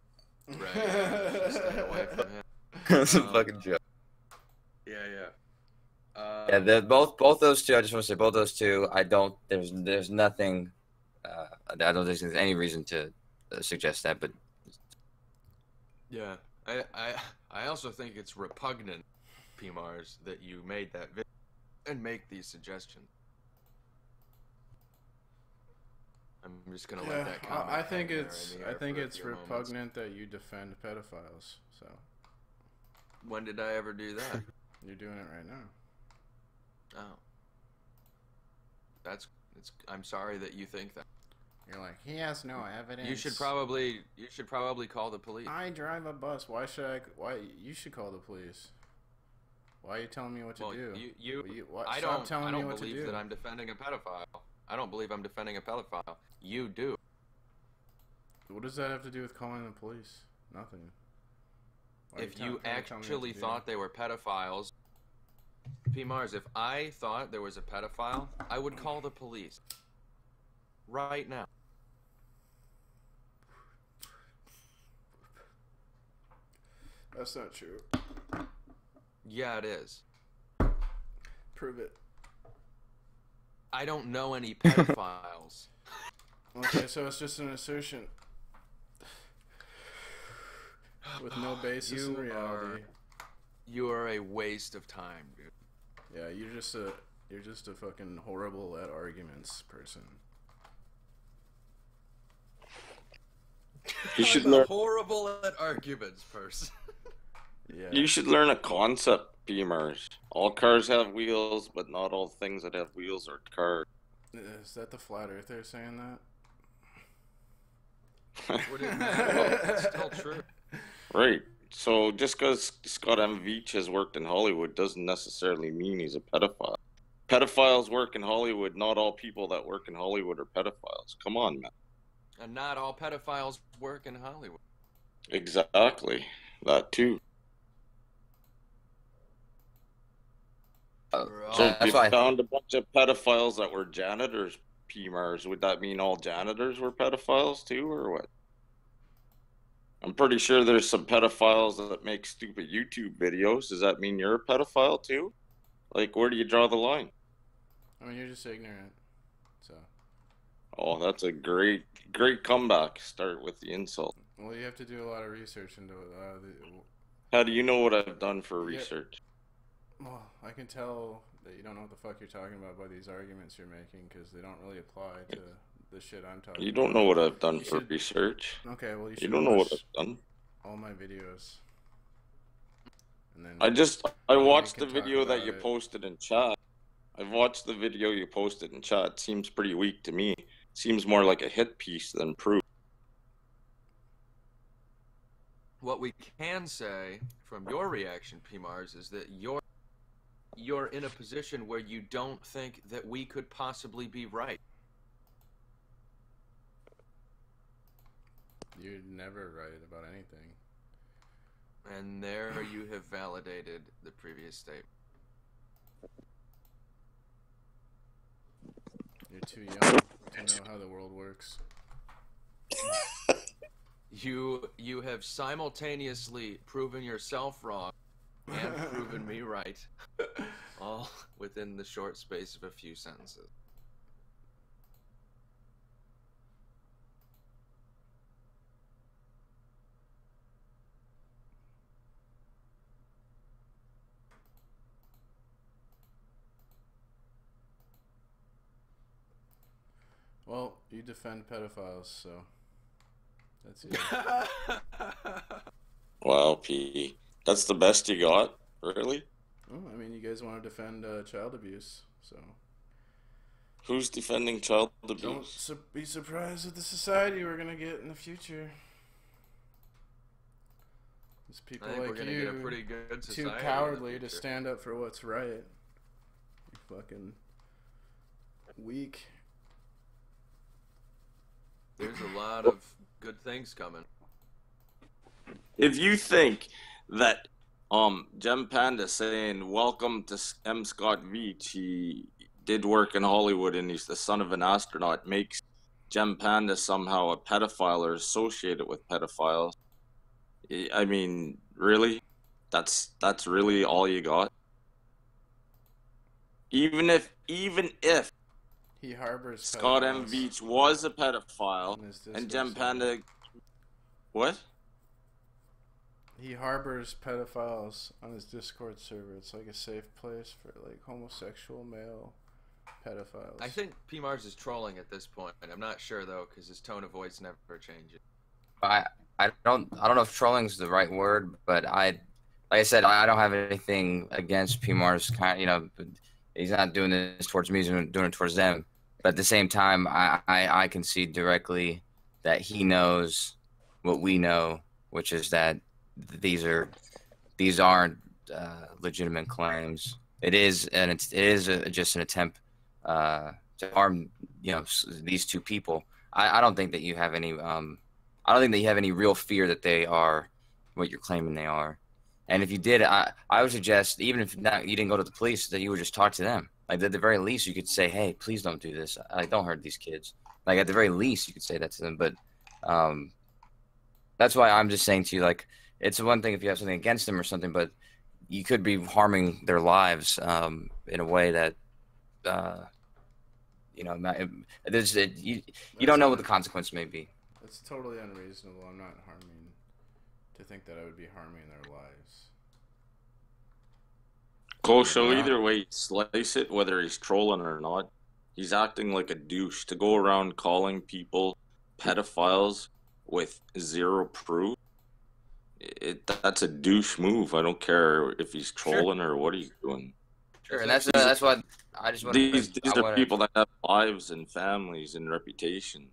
Right. Yeah, stay away from him. That's a fucking joke. Yeah. Yeah, both those two. I just want to say both those two. There's nothing. I don't think there's any reason to suggest that, but yeah, I also think it's repugnant, PMars, that you made that video and make these suggestions. I'm just gonna let that comment. I think it's repugnant that you defend pedophiles. So. When did I ever do that? You're doing it right now. Oh. I'm sorry that you think that. You're like, he has no evidence. You should probably call the police. I drive a bus. Why you should call the police? Why are you telling me what to do? I don't believe that I'm defending a pedophile. I don't believe I'm defending a pedophile. You do. What does that have to do with calling the police? Nothing. If you actually thought they were pedophiles, PMars, if I thought there was a pedophile, I would call the police. Right now. That's not true. Yeah, it is. Prove it. I don't know any pedophiles. Okay, so it's just an assertion with no basis in reality. You are a waste of time, dude. Yeah, you're just a fucking horrible at arguments person. You should learn horrible at arguments person. Yeah. You should learn a concept, PMars. All cars have wheels, but not all things that have wheels are cars. Is that the flat earther saying that? It's still true. Right. So just because Scott M. Veach has worked in Hollywood doesn't necessarily mean he's a pedophile. Pedophiles work in Hollywood. Not all people that work in Hollywood are pedophiles. Come on, man. And not all pedophiles work in Hollywood. Exactly. That too. So if you found a bunch of pedophiles that were janitors, PMars, would that mean all janitors were pedophiles too, or what? I'm pretty sure there's some pedophiles that make stupid YouTube videos. Does that mean you're a pedophile too? Like, where do you draw the line? I mean, you're just ignorant. So. Oh, that's a great comeback. Start with the insult. Well, you have to do a lot of research into How do you know what I've done for research? Well, I can tell that you don't know what the fuck you're talking about by these arguments you're making because they don't really apply to the shit I'm talking about. You don't know what I've done for research. Okay, well, you don't know what I've done. All my videos. And then I watched the video that you posted in chat. I've watched the video you posted in chat. It seems pretty weak to me. It seems more like a hit piece than proof. What we can say from your reaction, PMars, is that you're in a position where you don't think that we could possibly be right. You're never right about anything. And there you have validated the previous statement. You're too young to know how the world works. You have simultaneously proven yourself wrong and proven me right, all within the short space of a few sentences. Well, you defend pedophiles, so that's it. Wow, P. That's the best you got? Really? Oh, I mean, you guys want to defend child abuse, so. Who's defending child abuse? Don't be surprised at the society we're gonna get in the future. There's people like we're gonna you, get a pretty good too society cowardly to stand up for what's right. You fucking weak. There's a lot of good things coming. If you think that Gem Panda saying welcome to M. Scott Veach, he did work in Hollywood and he's the son of an astronaut, makes Gem Panda somehow a pedophile or associated with pedophiles, I mean, really? That's really all you got? Even if he harbors Scott pedophiles. M. Veach was a pedophile and Gem Panda, what? He harbors pedophiles on his Discord server. It's like a safe place for like homosexual male pedophiles. I think P. Mars is trolling at this point. I'm not sure though, because his tone of voice never changes. I don't know if trolling is the right word, but like I said, I don't have anything against P. Mars. You know, he's not doing this towards me; he's doing it towards them. But at the same time, I can see directly that he knows what we know, which is that these aren't legitimate claims. It is just an attempt to harm, you know, these two people. I don't think that you have any I don't think that you have any real fear that they are what you're claiming they are. And if you did, I would suggest, even if not, you didn't go to the police, that you would just talk to them. Like, at the very least, you could say, hey, please don't do this. Like, don't hurt these kids. Like, at the very least, you could say that to them. But that's why I'm just saying to you, like, it's one thing if you have something against them or something, but you could be harming their lives in a way that, you know, you don't know what the consequence may be. It's totally unreasonable. I'm not harming to think that I would be harming their lives. Cole, so either way you slice it, whether he's trolling or not, he's acting like a douche to go around calling people pedophiles with zero proof. That's a douche move. I don't care if he's trolling or what he's doing. Sure, and that's why I just want these are people that have lives and families and reputations.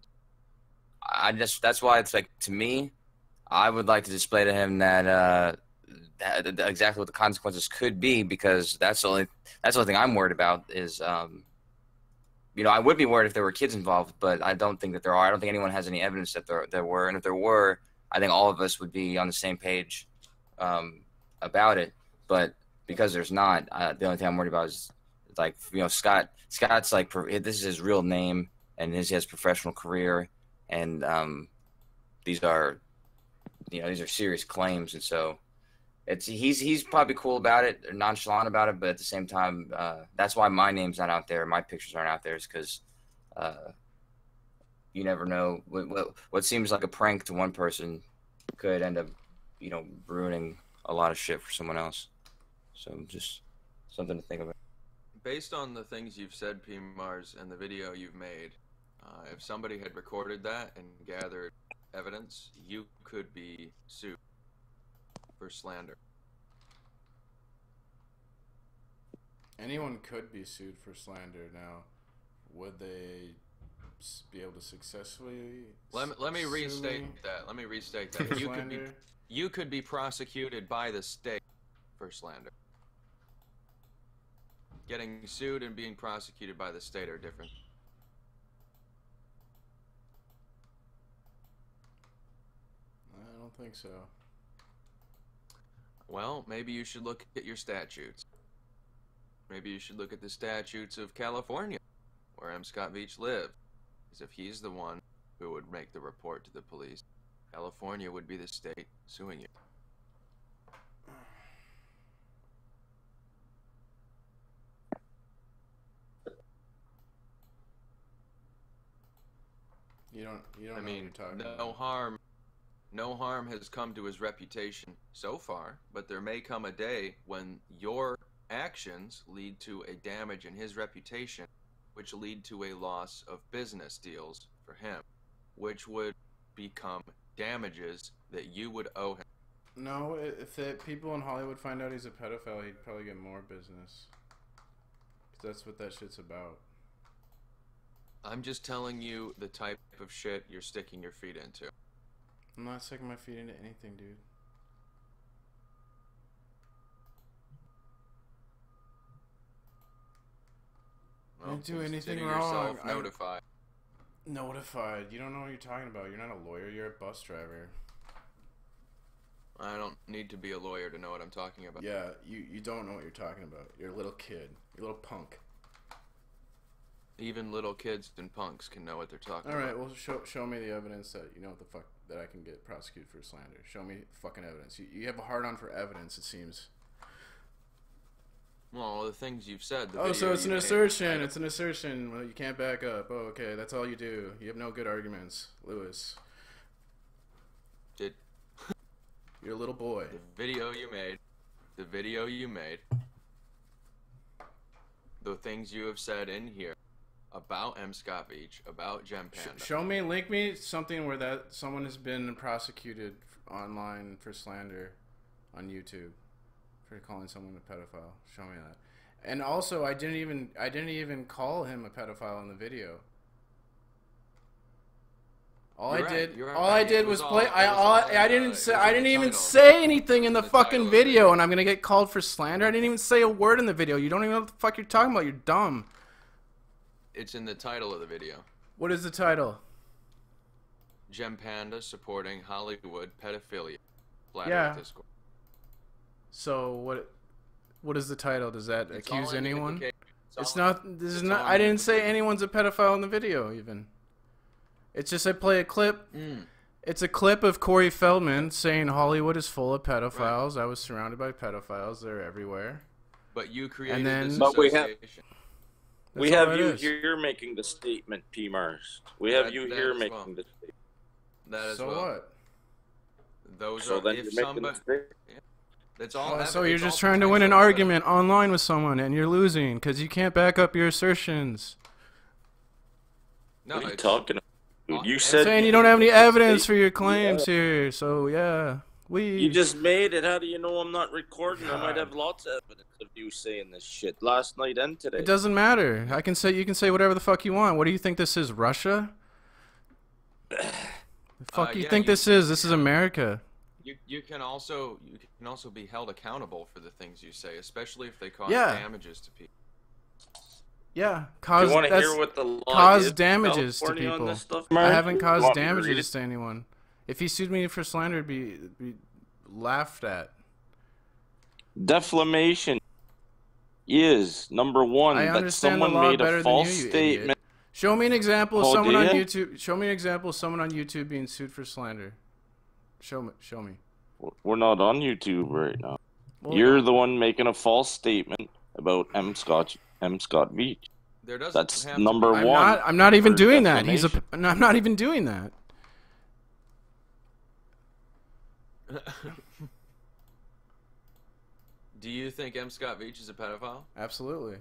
That's why it's like, to me, I would like to display to him that exactly what the consequences could be, because that's the only thing I'm worried about is, you know, I would be worried if there were kids involved, but I don't think that there are. I don't think anyone has any evidence that there were, and if there were, I think all of us would be on the same page about it. But because there's not, the only thing I'm worried about is, like, you know, Scott's like, this is his real name, and he has professional career, and these are serious claims, and so he's probably cool about it, or nonchalant about it, but at the same time, that's why my name's not out there, my pictures aren't out there, is because you never know what seems like a prank to one person could end up, you know, ruining a lot of shit for someone else. So just something to think about. Based on the things you've said, P. Mars, and the video you've made, if somebody had recorded that and gathered evidence, you could be sued for slander. Anyone could be sued for slander. Now, would they be able to successfully? Let me restate that. Let me restate that. You could be prosecuted by the state for slander. Getting sued and being prosecuted by the state are different. I don't think so. Well, maybe you should look at your statutes. Maybe you should look at the statutes of California, where M. Scott Veach lived. Because if he's the one who would make the report to the police, California would be the state suing you. You don't I know mean, what you're talking no about. No harm has come to his reputation so far, but there may come a day when your actions lead to a damage in his reputation, which lead to a loss of business deals for him, which would become damages that you would owe him. No, if people in Hollywood find out he's a pedophile, he'd probably get more business. 'Cause that's what that shit's about. I'm just telling you the type of shit you're sticking your feet into. I'm not sticking my feet into anything, dude. I didn't do anything wrong. Notified. Notified. You don't know what you're talking about. You're not a lawyer. You're a bus driver. I don't need to be a lawyer to know what I'm talking about. Yeah, you don't know what you're talking about. You're a little kid. You're a little punk. Even little kids and punks can know what they're talking about. All right, well, show me the evidence that you know what the fuck that I can get prosecuted for slander. Show me fucking evidence. You have a hard on for evidence, it seems. Well, the things you've said. Oh, so it's an assertion. It's an assertion. Well, you can't back up. Oh, okay. That's all you do. You have no good arguments, Lewis. You're a little boy. The video you made. The things you have said in here about M. Scott Beach, about Gem Panda. Show me, link me something where that someone has been prosecuted online for slander on YouTube. For calling someone a pedophile. Show me that. And also, I didn't even call him a pedophile in the video. All I did was play. I didn't even say anything in the fucking video, and I'm gonna get called for slander. I didn't even say a word in the video. You don't even know what the fuck you're talking about. You're dumb. It's in the title of the video. What is the title? Gem Panda supporting Hollywood pedophilia. Yeah. So what is the title? Does that accuse anyone? It's not. This is not. I didn't say anyone's a pedophile in the video even. It's just I play a clip. It's a clip of Corey Feldman saying Hollywood is full of pedophiles. Right. I was surrounded by pedophiles. They're everywhere. But you created and then, this association. We have you here making the statement, P. Mars. We have you here making the statement. That is so well. What? Those so are then if you're somebody. That's all. Oh, so you're just trying to win an argument online with someone, and you're losing because you can't back up your assertions. No, what are you talking about? You said saying you don't have any evidence for your claims here, so yeah, You just made it. How do you know I'm not recording? I might have lots of evidence of you saying this shit last night and today. It doesn't matter. You can say whatever the fuck you want. What do you think this is, Russia? The fuck you think this is? This is America. You can also be held accountable for the things you say, especially if they cause damages to people. Yeah, cause you want to hear what the law cause damages to people. I haven't caused damages to anyone. If he sued me for slander, it'd be laughed at. Defamation is number one. That someone made a false statement. Show me an example of someone on YouTube. Show me an example of someone on YouTube being sued for slander. Show me. We're not on YouTube right now. Well, you're the one making a false statement about M. Scott Beach. That's number one. I'm not even doing that. I'm not even doing that. Do you think M. Scott Beach is a pedophile? Absolutely.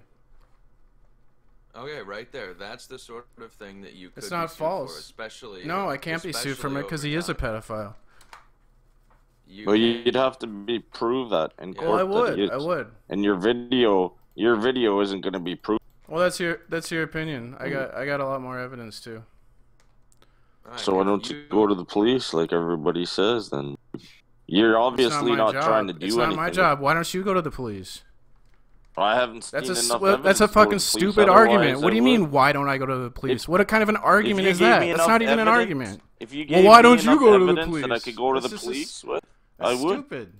Okay, right there. That's the sort of thing that you could It's not be false. For, especially. No, I can't be sued from it because he is a pedophile. Well, you'd have to prove that in court. I would. And your video isn't going to be proved. Well, that's your opinion. I got a lot more evidence too. Right, so why don't you go to the police like everybody says? Then you're obviously not trying to do anything. It's not my job. Why don't you go to the police? I haven't seen enough evidence. That's a fucking stupid argument. What do you mean? Why don't I go to the police? What kind of an argument is that? That's not even an argument. Well, why don't you go to the police? That I could go to the police with. I would. Stupid.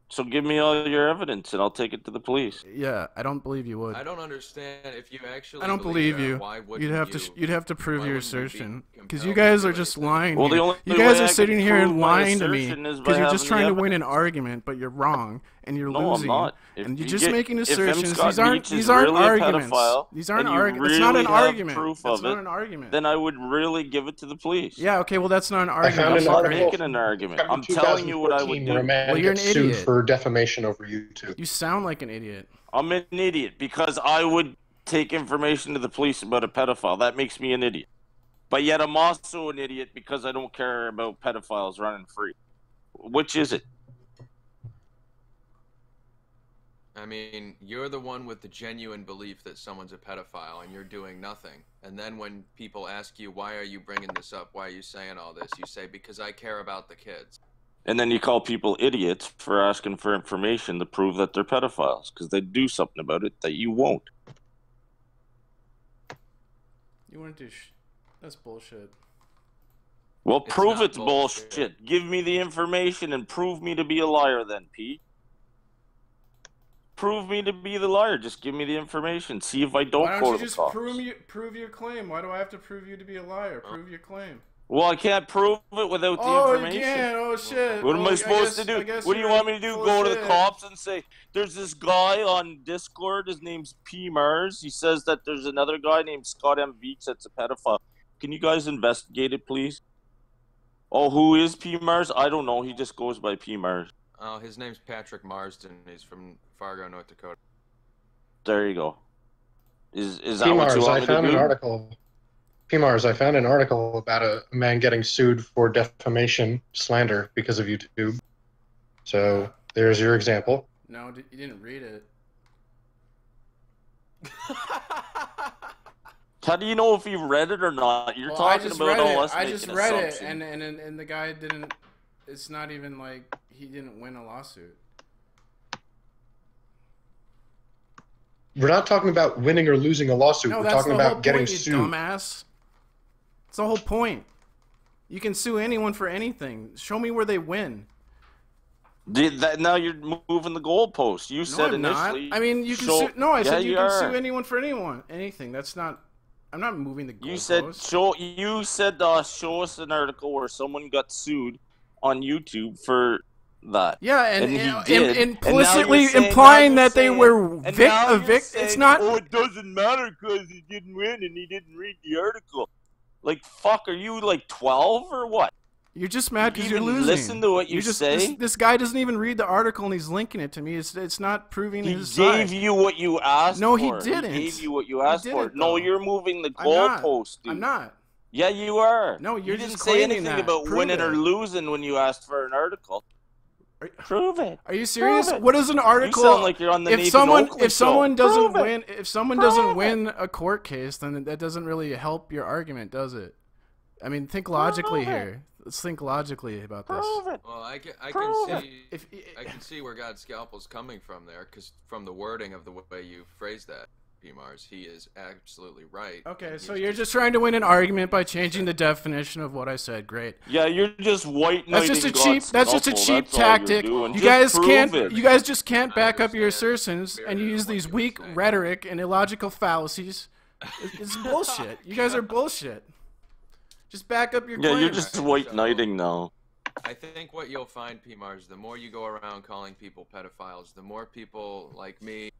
So give me all your evidence, and I'll take it to the police. Yeah, I don't believe you would. I don't understand if you actually. I don't believe you. Why you'd have to prove your assertion because you guys are just lying. Well, you guys are sitting here and lying to me because you're just trying to win an argument, but you're wrong and you're losing. I'm not. And you're just making assertions. These aren't arguments. These aren't arguments. It's not an argument. That's not an argument. Then I would really give it to the police. Yeah. Okay. Well, that's not an argument. I'm not making an argument. I'm telling you what I would do. Well, you're an idiot. Sued for defamation over YouTube. You sound like an idiot. I'm an idiot because I would take information to the police about a pedophile. That makes me an idiot. But yet I'm also an idiot because I don't care about pedophiles running free. Which is it? I mean, you're the one with the genuine belief that someone's a pedophile and you're doing nothing. And then when people ask you, why are you bringing this up? Why are you saying all this? You say, because I care about the kids. And then you call people idiots for asking for information to prove that they're pedophiles because they do something about it that you won't. You want to do that's bullshit. Well, It's prove not it's bullshit. Give me the information and prove me to be a liar then, Pete. Prove me to be the liar. Just give me the information. See if I don't Why go don't you to the just cops. prove your claim? Why do I have to prove you to be a liar? Prove your claim. Well, I can't prove it without the Oh, information. you can't. Oh, shit. What am Well, I supposed to do? What do you want me to do? Go to the cops and say, there's this guy on Discord, his name's P. Mars. He says that there's another guy named Scott M. Beach that's a pedophile. Can you guys investigate it, please? Oh, who is P. Mars? I don't know. He just goes by P. Mars. Oh, his name's Patrick Marsden. He's from Fargo, North Dakota. There you go. Is that what you PMARS, want I me found to an do? article. PMARS, I found an article about a man getting sued for defamation, slander because of YouTube. So there's your example. No, you didn't read it. How do you know if you read it or not? You're talking about all us I making just read it, assumptions. and the guy didn't. It's not even like he didn't win a lawsuit. We're not talking about winning or losing a lawsuit. No, We're that's talking the whole about getting point, you sued. dumbass. It's the whole point. You can sue anyone for anything. Show me where they win. Now you're moving the goalpost. You said I'm not. initially. I mean, you can show, sue. No, I yeah, said you can are. sue anyone for anything. That's not. I'm not moving the goalpost. You said You said show us an article where someone got sued on YouTube for that. Yeah, and he and did. implicitly And now you're implying that they saying- were and now you're It's saying, not. Oh, it doesn't matter because he didn't win and he didn't read the article. Like, fuck, are you like 12 or what? You're just mad because You you're even losing. listen to what you say? This guy doesn't even read the article and he's linking it to me. It's not proving He his gave side. you what you asked No, for. he didn't. He gave you what you asked for. didn't, No, though. you're moving the I'm not. goalpost, dude. I'm not. Yeah, you are. No, you're you didn't just say claiming anything that. about Prove winning or it. losing when you asked for an article. Prove it. Are you serious? Prove it. What is an article? You sound like you're on the if Nathan someone Oakley if someone show. doesn't Prove it. win if someone Prove doesn't it. win a court case, then that doesn't really help your argument, does it? I mean, think logically here. Let's think logically about this. Well, I can If- see I can see where God's scalpel's coming from there, because from the wording of the way you phrased that, P-Mars, he is absolutely right. Okay, so you're just trying to win an argument by changing the definition of what I said. Great. Yeah, you're just white That's just a knighting cheap. God's That's just a scalpel. cheap That's all you're tactic. doing. You Just guys prove can't. it. You guys just can't back up your assertions, and you use these weak rhetoric and illogical fallacies. It's bullshit. You guys are bullshit. Just back up your Yeah, claim. you're just white knighting now. I think what you'll find, P-Mars, the more you go around calling people pedophiles, the more people like me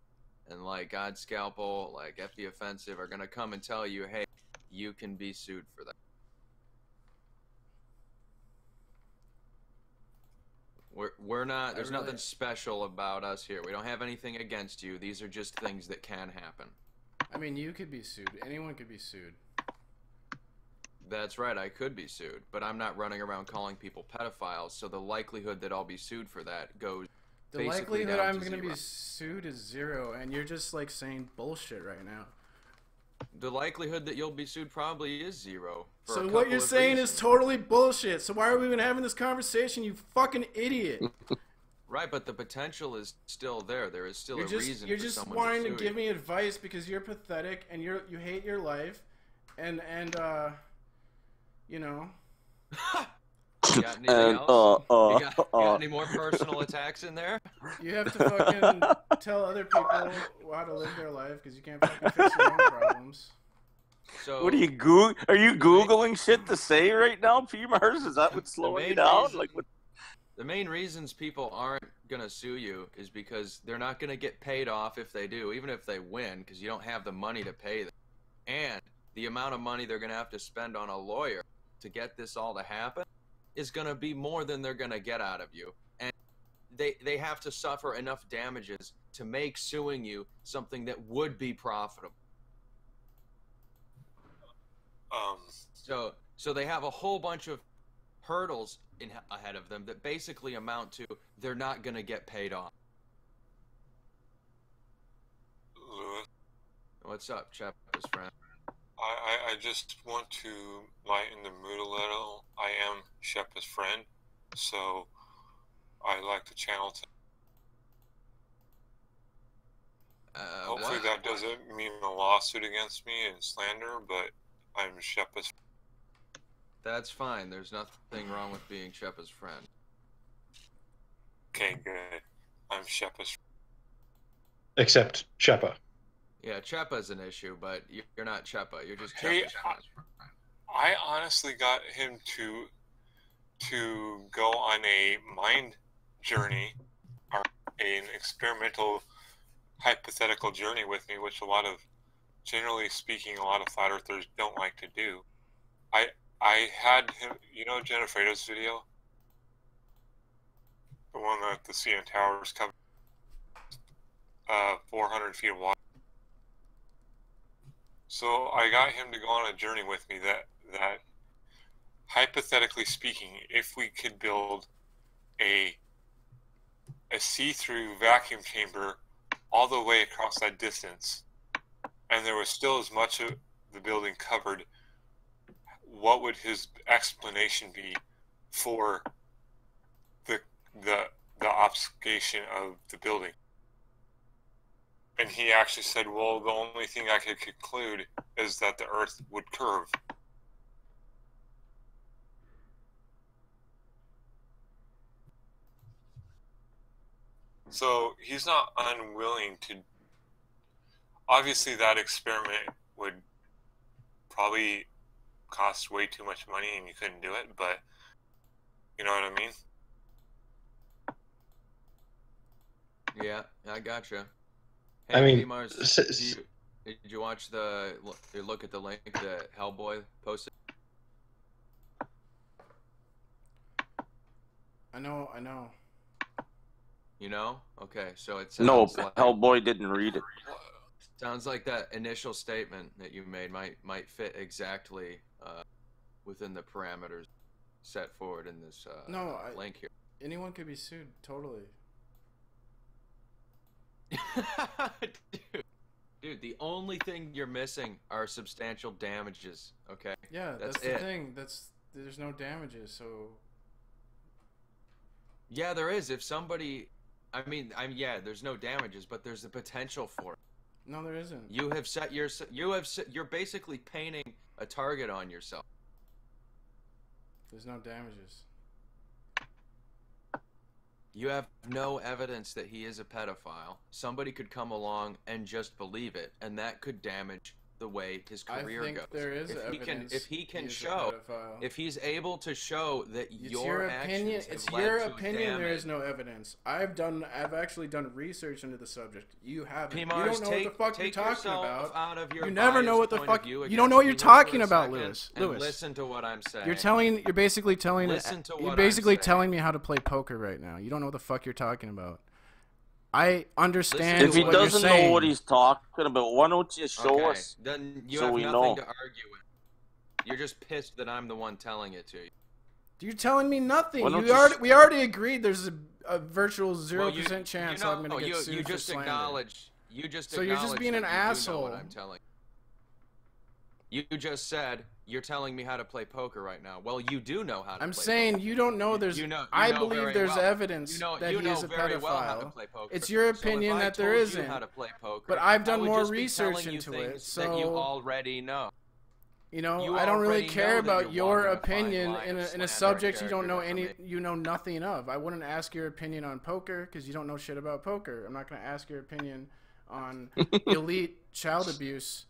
and like God's Scalpel, like F the Offensive, are gonna come and tell you, hey, you can be sued for that. We're not. There's nothing special about us here. We don't have anything against you. These are just things that can happen. I mean, you could be sued. Anyone could be sued. That's right, I could be sued, but I'm not running around calling people pedophiles, so the likelihood that I'll be sued for that goes The basically likelihood down I'm to going to zero. be sued is 0, and you're just like saying bullshit right now. The likelihood that you'll be sued probably is 0. for a So what couple you're of saying reasons. is totally bullshit. So why are we even having this conversation, you fucking idiot? Right, but the potential is still there. There is still You're a just reason you're for just someone wanting to to sue give you. me advice because you're pathetic and you hate your life, and you know. You got anything And, else? You got any more personal attacks in there? You have to fucking tell other people how to live their life because you can't fucking fix your own problems. So What are you Are you googling shit to say right now, P-Mars? Is that what's slowing you down? Like what? The main reasons people aren't gonna sue you is because they're not gonna get paid off if they do, even if they win, because you don't have the money to pay them. And the amount of money they're gonna have to spend on a lawyer to get this all to happen is gonna be more than they're gonna get out of you. And they have to suffer enough damages to make suing you something that would be profitable. So they have a whole bunch of hurdles ahead of them that basically amount to they're not going to get paid off. What's up, Sheppa's friend? I just want to lighten the mood a little. I am Sheppa's friend, so I like the channel. Hopefully that doesn't mean a lawsuit against me and slander, but I'm Sheppa's. That's fine. There's nothing wrong with being Sheppa's friend. Okay, good. I'm Sheppa's. Except Sheppa. Yeah, Cheppa's an issue, but you're not Cheppa. You're just Hey, Cheppa's friend. I honestly got him to go on a mind journey, or an experimental hypothetical journey with me, which generally speaking, a lot of flat earthers don't like to do. I had him, you know, Jennifer's video, the one that the CN Towers covered, 400 feet of water. So I got him to go on a journey with me that hypothetically speaking, if we could build a see-through vacuum chamber all the way across that distance, and there was still as much of the building covered, what would his explanation be for the obfuscation of the building? And he actually said, well, the only thing I could conclude is that the earth would curve. So he's not unwilling to. Obviously, that experiment would probably cost way too much money and you couldn't do it, but you know what I mean? Yeah, I gotcha. I mean, Mars, did you watch look at the link that Hellboy posted? I know. You know? Okay, so it sounds No, like, Hellboy didn't read it. sounds like that initial statement that you made might fit exactly within the parameters set forward in this link here. Anyone could be sued, totally. Dude, the only thing you're missing are substantial damages. Okay. Yeah, that's the thing. There's no damages, so. Yeah, there is. If somebody, yeah, there's no damages, but there's the potential for it. No, there isn't. You're basically painting a target on yourself. There's no damages. You have no evidence that he is a pedophile. Somebody could come along and just believe it, and that could damage the way his career goes. There is evidence. If he can show, if he's able to show that it's your opinion. It's your opinion. There is no evidence. I've actually done research into the subject. You haven't. You don't know what the fuck you're talking about. You never know what the fuck. You don't know what you're talking about, Lewis. Listen to what I'm saying. You're basically telling me how to play poker right now. You don't know what the fuck you're talking about. I understand. If he doesn't know what he's talking about, why don't you show us? Then you have nothing to argue with. You're just pissed that I'm the one telling it to you. You're telling me nothing. We already agreed. There's a virtual 0% chance I'm going to get sued for slander. So you're just being an asshole. What I'm telling you. You just said you're telling me how to play poker right now. Well, you do know how to play poker. I'm saying you don't know there's... I believe there's evidence that he is a pedophile. It's your opinion that there isn't. But I've done more research into it, so... that you already know. You know, I don't really care about your opinion in a subject you don't know nothing of. I wouldn't ask your opinion on poker because you don't know shit about poker. I'm not going to ask your opinion on elite child abuse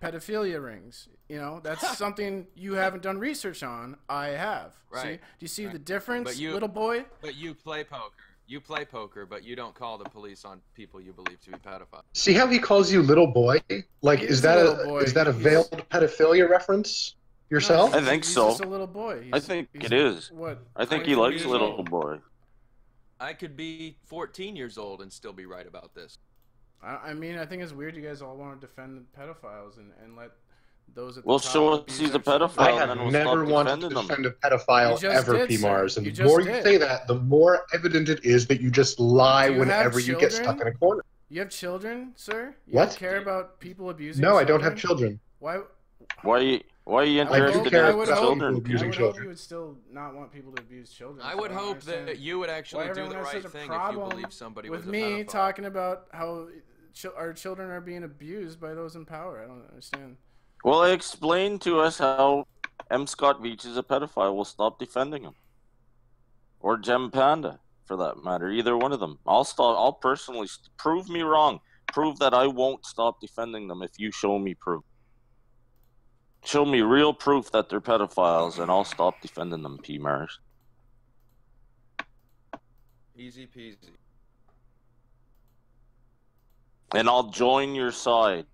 pedophilia rings. You know, that's something you haven't done research on. I have. Right. See? Do you see the difference, little boy? But you play poker. You play poker, but you don't call the police on people you believe to be pedophiles. See how he calls you little boy? Like, is that a veiled pedophilia reference yourself? I think so. He's just a little boy. I think it is. What? I think he likes little boy. I could be 14 years old and still be right about this. I mean, I think it's weird you guys all want to defend pedophiles and let those at the Well, top show us he's a pedophile. I have never wanted to defend a pedophile ever, P-Mars. And the more you say that, the more evident it is that you just lie whenever you get stuck in a corner. You have children, sir? You What? don't care about people abusing No, I don't children? have children. Why? Why are you I do interested care in about children? people abusing I would children. hope you would still not want people to abuse children. I so would don't hope understand that you would actually why do everyone the has right such a thing if you problem believe somebody with was a me pedophile. talking about how our children are being abused by those in power. I don't understand. Well, explain to us how M. Scott Veach is a pedophile. We'll stop defending him. Or Gem Panda, for that matter. Either one of them. I'll personally prove me wrong. Prove that I won't stop defending them if you show me proof. Show me real proof that they're pedophiles, and I'll stop defending them, P. Mars. Easy peasy. And I'll join your side,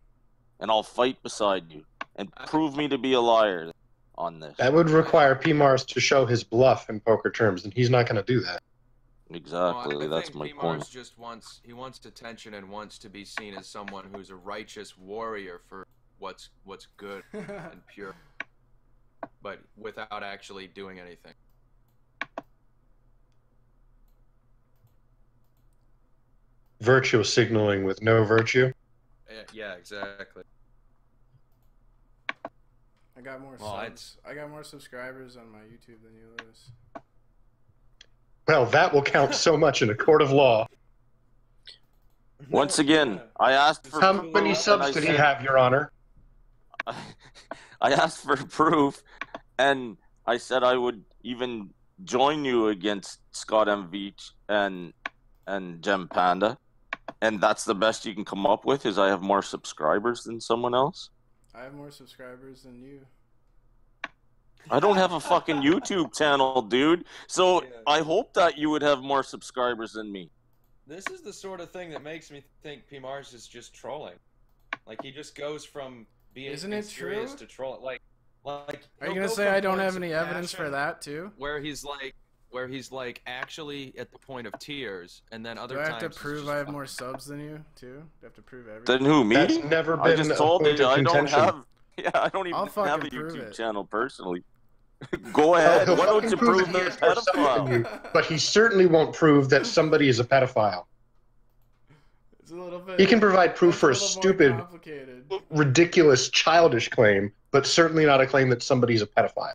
and I'll fight beside you, and prove me to be a liar on this. That would require P. Mars to show his bluff in poker terms, and he's not going to do that. Exactly, I that's think my P-Mars point. just wants attention and wants to be seen as someone who's a righteous warrior for what's good and pure, but without actually doing anything. Virtue signaling with no virtue. Yeah, exactly. I got more subs. I got more subscribers on my YouTube than you, Lewis. Well, that will count so much in a court of law. Once again, I asked for How proof, many and subs I did he said- have, Your Honor? I asked for proof, and I said I would even join you against Scott M. Veach and Gem Panda, and that's the best you can come up with, is I have more subscribers than someone else? I have more subscribers than you. I don't have a fucking YouTube channel, dude, so I hope that you would have more subscribers than me. This is the sort of thing that makes me think P. Mars is just trolling. Like, he just goes from being Isn't it serious true? to troll. Like Are you he'll gonna go say from I don't points have of any evidence for passion that too? Where he's like actually at the point of tears, and then other Do I times have to it's prove just I have fucking- more subs than you too? Do I have to prove everything? Then who, me? That's never I been just a told point you of I don't contention. have. Yeah, I don't even I'll have a fucking prove YouTube it. channel personally. Go ahead. He'll Why don't fucking you prove prove that he they're has more subs than pedophile? you, but he certainly won't prove that somebody is a pedophile. It's a little bit. He can provide proof it's for a little more stupid, complicated. ridiculous, childish claim, but certainly not a claim that somebody's a pedophile.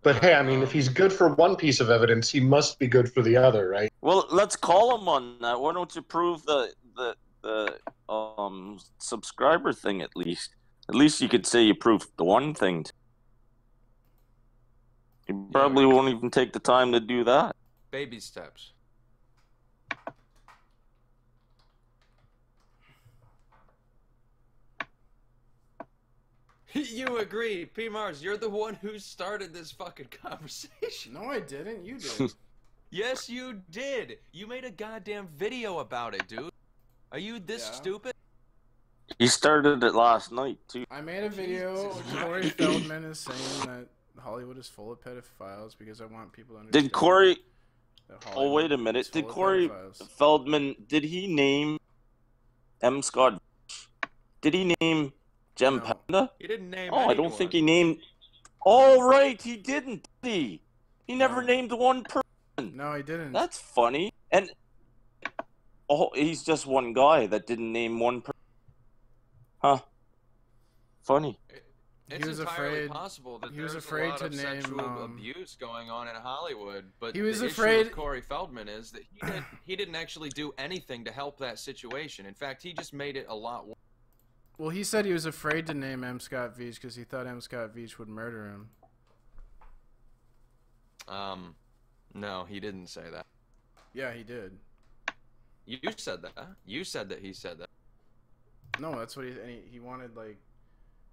But hey, I mean, if he's good for one piece of evidence, he must be good for the other, right? Well, let's call him on that. Why don't you prove the subscriber thing at least? At least you could say you proved the one thing. You probably won't even take the time to do that. baby steps. You agree, P. Mars, you're the one who started this fucking conversation. No, I didn't. You did. Yes, you did. You made a goddamn video about it, dude. Are you this stupid? He started it last night too. I made a video where Corey Feldman is saying that Hollywood is full of pedophiles because I want people to understand. Did Corey? that Oh, Hollywood wait a is minute. full Did of Corey pedophiles. Feldman? Did he name M. Scott? Did he name Gem Panda? He didn't name Oh, I don't think he named. Oh, right, he didn't. Did he? He never named one person. No, he didn't. That's funny. And oh, he's just one guy that didn't name one person. Huh? Funny. It's was entirely afraid- possible that he was there's afraid a lot to of name, sexual abuse going on in Hollywood, but he was the issue afraid- with Corey Feldman is that he didn't actually do anything to help that situation. In fact, he just made it a lot worse. Well, he said he was afraid to name M. Scott Veach because he thought M. Scott Veach would murder him. No, he didn't say that. Yeah, he did. You said that. You said that he said that. No, that's what he wanted, like,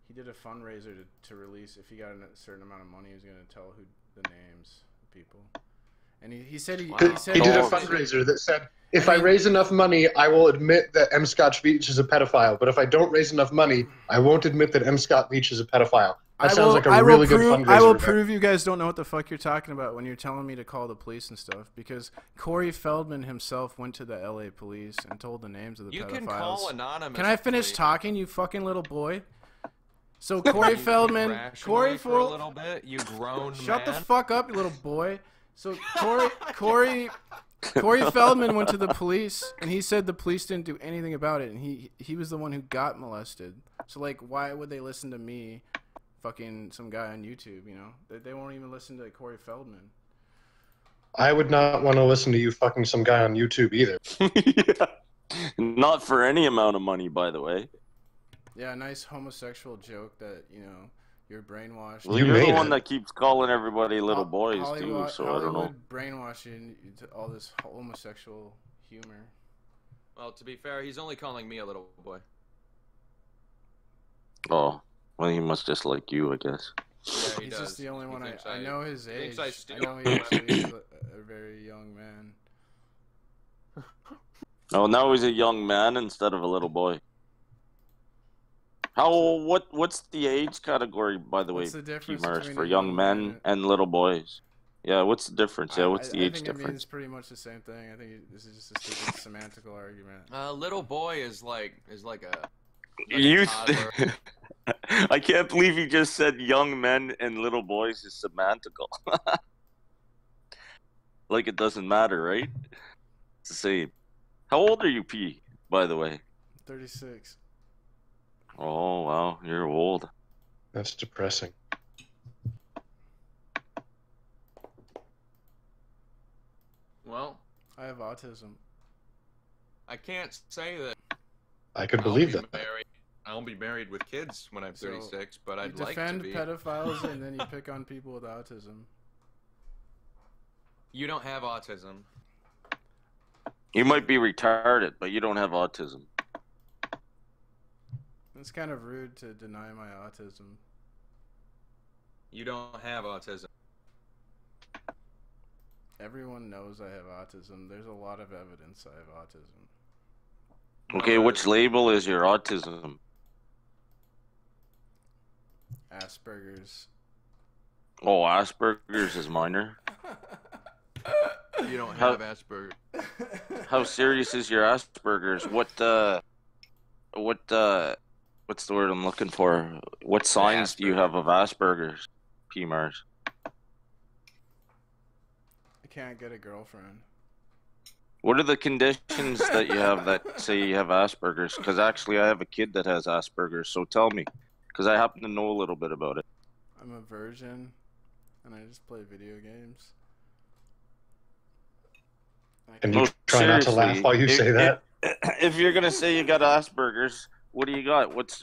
he did a fundraiser to release, if he got a certain amount of money, he was going to tell who the names of people. And he said he said He did a fundraiser that said, if I raise enough money, I will admit that M. Scott Veach is a pedophile. But if I don't raise enough money, I won't admit that M. Scott Veach is a pedophile. That sounds like a really good fundraiser. I will prove you guys don't know what the fuck you're talking about when you're telling me to call the police and stuff. Because Corey Feldman himself went to the LA police and told the names of the pedophiles. You can call anonymous. Can I finish talking, you fucking little boy? So Corey Feldman, Corey for a little bit, you grown Shut the man. fuck up, you little boy. So Corey Corey Feldman went to the police, and he said the police didn't do anything about it, and he was the one who got molested. So, like, why would they listen to me, fucking some guy on YouTube, you know? They won't even listen to Corey Feldman. I would not want to listen to you fucking some guy on YouTube either. Yeah. Not for any amount of money, by the way. Yeah, a nice homosexual joke that, you know, you're brainwashed. Well, you're the one that keeps calling everybody little boys, Hollywood, too, so I don't know. Brainwashing to all this homosexual humor. Well, to be fair, he's only calling me a little boy. Oh, well, he must just like you, I guess. Yeah, He's just the only one I know his age. Thinks I know he's a very young man. Oh, now he's a young man instead of a little boy. What's the age category, by the way, What's the difference P-Mars, between for a young young men man and little boys? Yeah, what's the difference? Yeah, what's the age I think difference? it means pretty much the same thing. I think this is just a stupid semantical argument. Little boy is like a Youth. toddler. I can't believe you just said young men and little boys is semantical. Like it doesn't matter, right? It's the same. How old are you, P, by the way? 36. Oh, wow, you're old. That's depressing. Well, I have autism. I can't say that. I could believe that. I'll be married with kids when I'm 36, but I'd You like to defend be. pedophiles and then you pick on people with autism. You don't have autism. You might be retarded, but you don't have autism. It's kind of rude to deny my autism. You don't have autism. Everyone knows I have autism. There's a lot of evidence I have autism. Okay, which label is your autism? Asperger's. Oh, Asperger's is minor. You don't have Asperger's. How serious is your Asperger's? What's the word I'm looking for? What signs do you have of Asperger's, P-Mars? I can't get a girlfriend. What are the conditions that you have that say you have Asperger's? Because actually I have a kid that has Asperger's, so tell me. Because I happen to know a little bit about it. I'm a virgin, and I just play video games. And you try not to laugh while you say that? If you're gonna say you got Asperger's, what do you got? What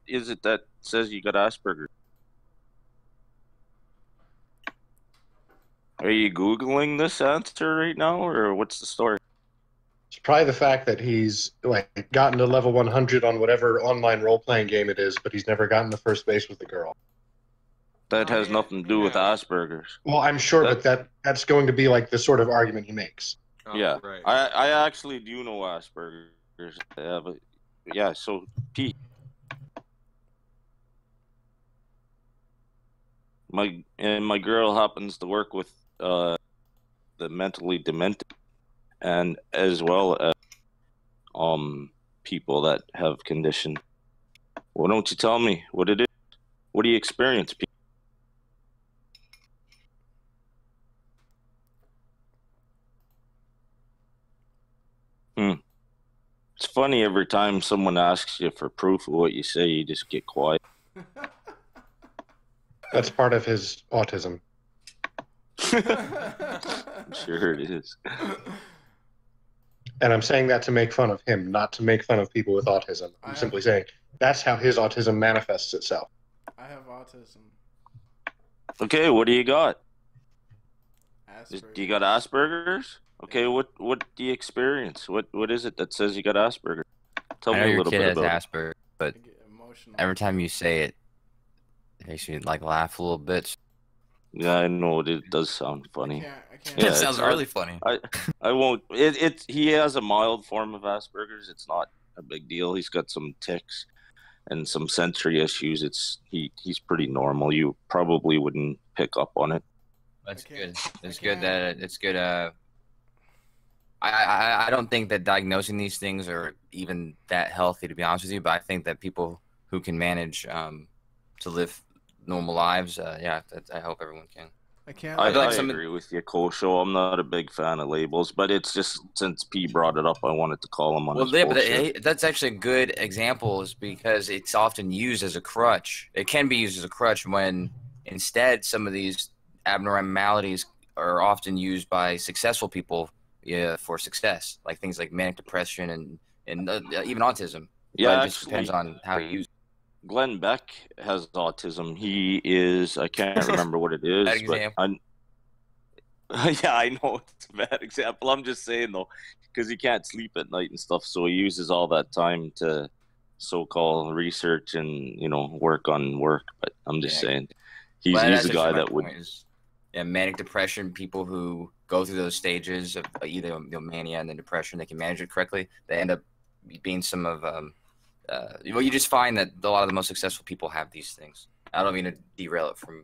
is it that says you got Asperger's? Are you Googling this answer right now, or what's the story? It's probably the fact that he's like gotten to level 100 on whatever online role-playing game it is, but he's never gotten to first base with a girl. That has nothing to do with Asperger's. Well, I'm sure, but that's going to be like the sort of argument he makes. Yeah, right. I actually do know Asperger's. But yeah, so P. My girl happens to work with the mentally demented, and as well as people that have condition. Why don't you tell me what it is? What do you experience, P? It's funny every time someone asks you for proof of what you say, you just get quiet. That's part of his autism. I'm sure it is. And I'm saying that to make fun of him, not to make fun of people with autism. I'm simply saying that's how his autism manifests itself. I have autism. Okay, what do you got? Asperger's. Do you got Asperger's? Okay, what do you experience? What is it that says you got Asperger's? Tell I me know a your little kid bit has about Asperger's, but every time you say it, it makes me like laugh a little bit. Yeah, I know it does sound funny. It sounds really funny. I won't. He has a mild form of Asperger's. It's not a big deal. He's got some tics and some sensory issues. He's pretty normal. You probably wouldn't pick up on it. That's good. It's good that it's good. I don't think that diagnosing these things are even that healthy, to be honest with you. But I think that people who can manage to live normal lives, I hope everyone can. I can't. I feel like some agree with you, Kosho. I'm not a big fan of labels, but it's just since P brought it up, I wanted to call him on his yeah, but bullshit. that's actually a good example, is because it's often used as a crutch. It can be used as a crutch when instead some of these abnormalities are often used by successful people for success, like things like manic depression and even autism. Yeah, but it just depends on how you use it. Glenn Beck has autism. He is, I can't remember what it is, Bad but example. yeah, I know it's a bad example. I'm just saying though, because he can't sleep at night and stuff, so he uses all that time to so-called research and work on work. But I'm just saying, he's That's a guy actually my that would. point is, manic depression. People who go through those stages of either mania and then depression, they can manage it correctly. They end up being some of well, you just find that a lot of the most successful people have these things. I don't mean to derail it from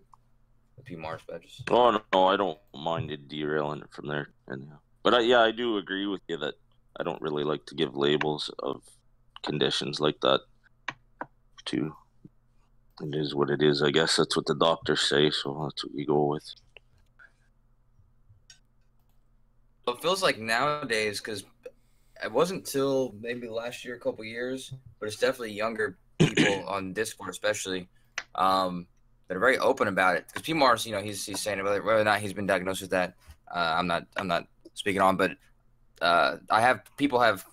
the P Mars badges. Oh no, I don't mind it derailing it from there. Anyhow. But I do agree with you that I don't really like to give labels of conditions like that. Too, it is what it is. I guess that's what the doctors say, so that's what you go with. It feels like nowadays, because it wasn't till maybe last year, a couple years, but it's definitely younger people on Discord, especially, that are very open about it. Because P Mars, he's saying whether or not he's been diagnosed with that. I'm not speaking on, but people have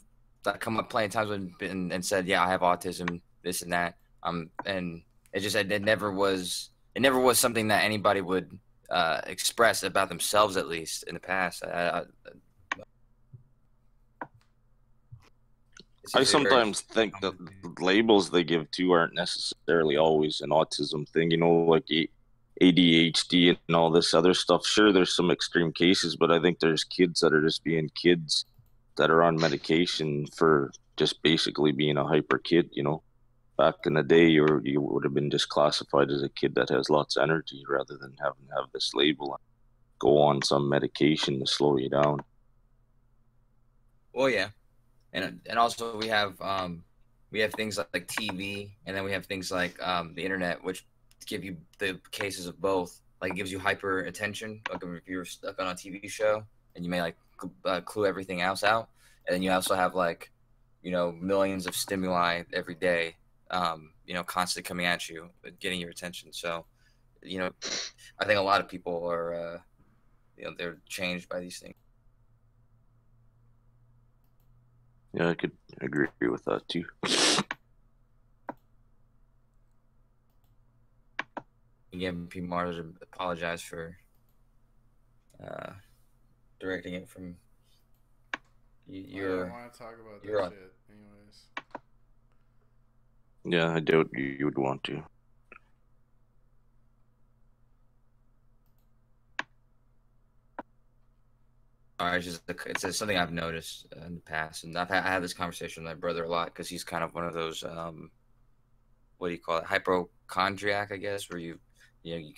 come up plenty of times and said, yeah, I have autism, this and that. And it never was something that anybody would express about themselves, at least in the past. I sometimes think that the labels they give too aren't necessarily always an autism thing, like ADHD and all this other stuff. Sure, there's some extreme cases, but I think there's kids that are just being kids that are on medication for just basically being a hyper kid, Back in the day, you would have been just classified as a kid that has lots of energy rather than having to have this label and go on some medication to slow you down. Well, yeah. And also we have things like TV, and then we have things like the internet, which give you the cases of both. Like, it gives you hyper attention. Like if you're stuck on a TV show and you may clue everything else out, and then you also have millions of stimuli every day, constantly coming at you, getting your attention. So, I think a lot of people are, they're changed by these things. Yeah, I could agree with that too. Again, P. Mars, apologize for directing it from your. I don't want to talk about that shit, anyways. Yeah, I doubt you would want to. It's something I've noticed in the past, and I had this conversation with my brother a lot because he's kind of one of those what do you call it, hypochondriac, I guess, where you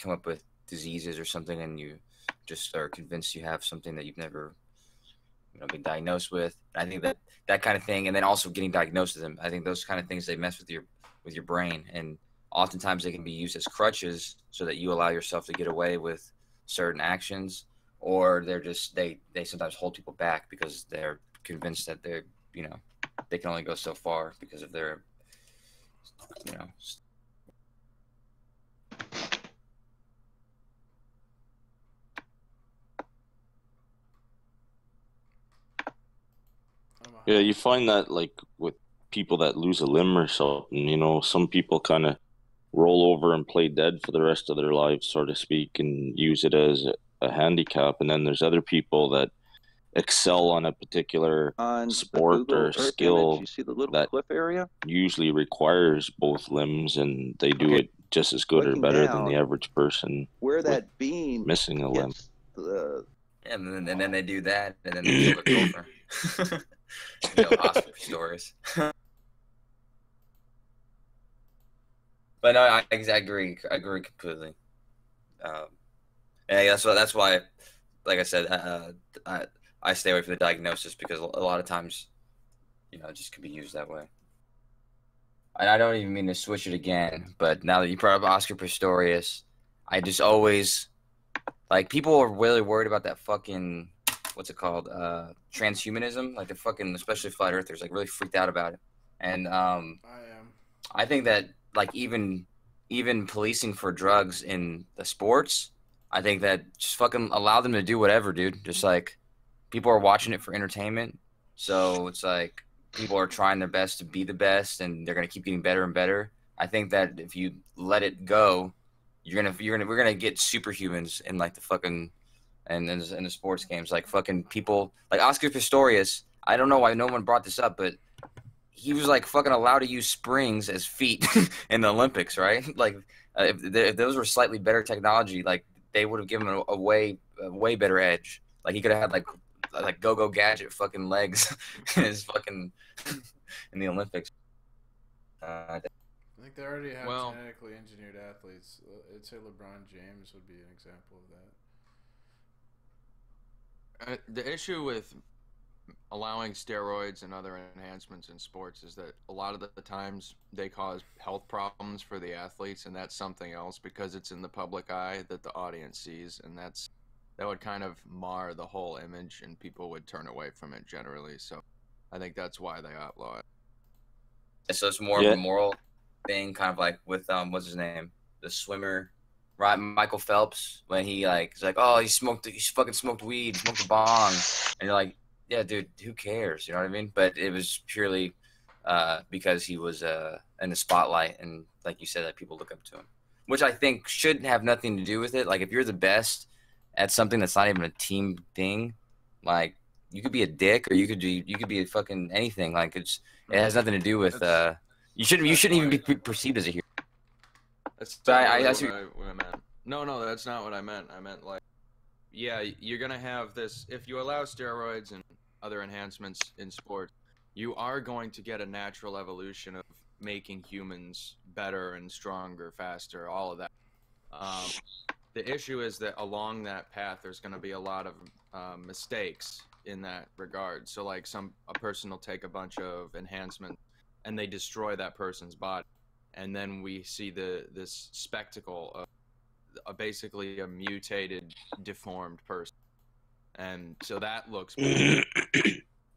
come up with diseases or something and you just are convinced you have something that you've never been diagnosed with. I think that kind of thing, and then also getting diagnosed with them, I think those kind of things, they mess with your brain, and oftentimes they can be used as crutches so that you allow yourself to get away with certain actions. Or they sometimes hold people back because they're convinced that they can only go so far because of their, Yeah, you find that with people that lose a limb or something, some people kind of roll over and play dead for the rest of their lives, so to speak, and use it as a handicap. And then there's other people that excel on a particular sport or skill that cliff area usually requires both limbs, and they do it just as good or better than the average person where that beam missing a limb. And then they do that, and then they kill their girlfriend. Oscar stories. But no, I agree completely. And that's why, like I said, I stay away from the diagnosis, because a lot of times, it just could be used that way. And I don't even mean to switch it again, but now that you brought up Oscar Pistorius, I just always Like, people are really worried about that fucking, what's it called, transhumanism. Like, the fucking, especially flat earthers, like, really freaked out about it. And I think that, like, even policing for drugs in the sports, I think that just fucking allow them to do whatever, dude. Just like, people are watching it for entertainment, so it's like people are trying their best to be the best, and they're gonna keep getting better and better. I think that if you let it go, we're gonna get superhumans in like the fucking and in the sports games, like fucking people like Oscar Pistorius. I don't know why no one brought this up, but he was like fucking allowed to use springs as feet in the Olympics, right? Like if those were slightly better technology, like they would have given him a way better edge. Like he could have had like go gadget fucking legs in his fucking in the Olympics. I think they already have genetically engineered athletes. I'd say LeBron James would be an example of that. The issue with allowing steroids and other enhancements in sports is that a lot of the times they cause health problems for the athletes, and that's something else because it's in the public eye that the audience sees, and that would kind of mar the whole image, and people would turn away from it generally. So I think that's why they outlaw it. So it's more of a moral thing, kind of like with what's his name, the swimmer, right? Michael Phelps, when he's like, oh, he fucking smoked weed, smoked a bong, and you're like, yeah, dude, who cares? You know what I mean? But it was purely because he was in the spotlight, and like you said, that people look up to him, which I think should have nothing to do with it. Like if you're the best at something that's not even a team thing, like you could be a dick, or you could be a fucking anything. Like it has nothing to do with you shouldn't even be perceived as a hero. That's what I meant. No, that's not what I meant. I meant like, yeah, you're gonna have this if you allow steroids and other enhancements in sports, you are going to get a natural evolution of making humans better and stronger, faster, all of that. The issue is that along that path, there's going to be a lot of mistakes in that regard. So like a person will take a bunch of enhancements and they destroy that person's body, and then we see this spectacle of basically a mutated, deformed person, and so that looks bad.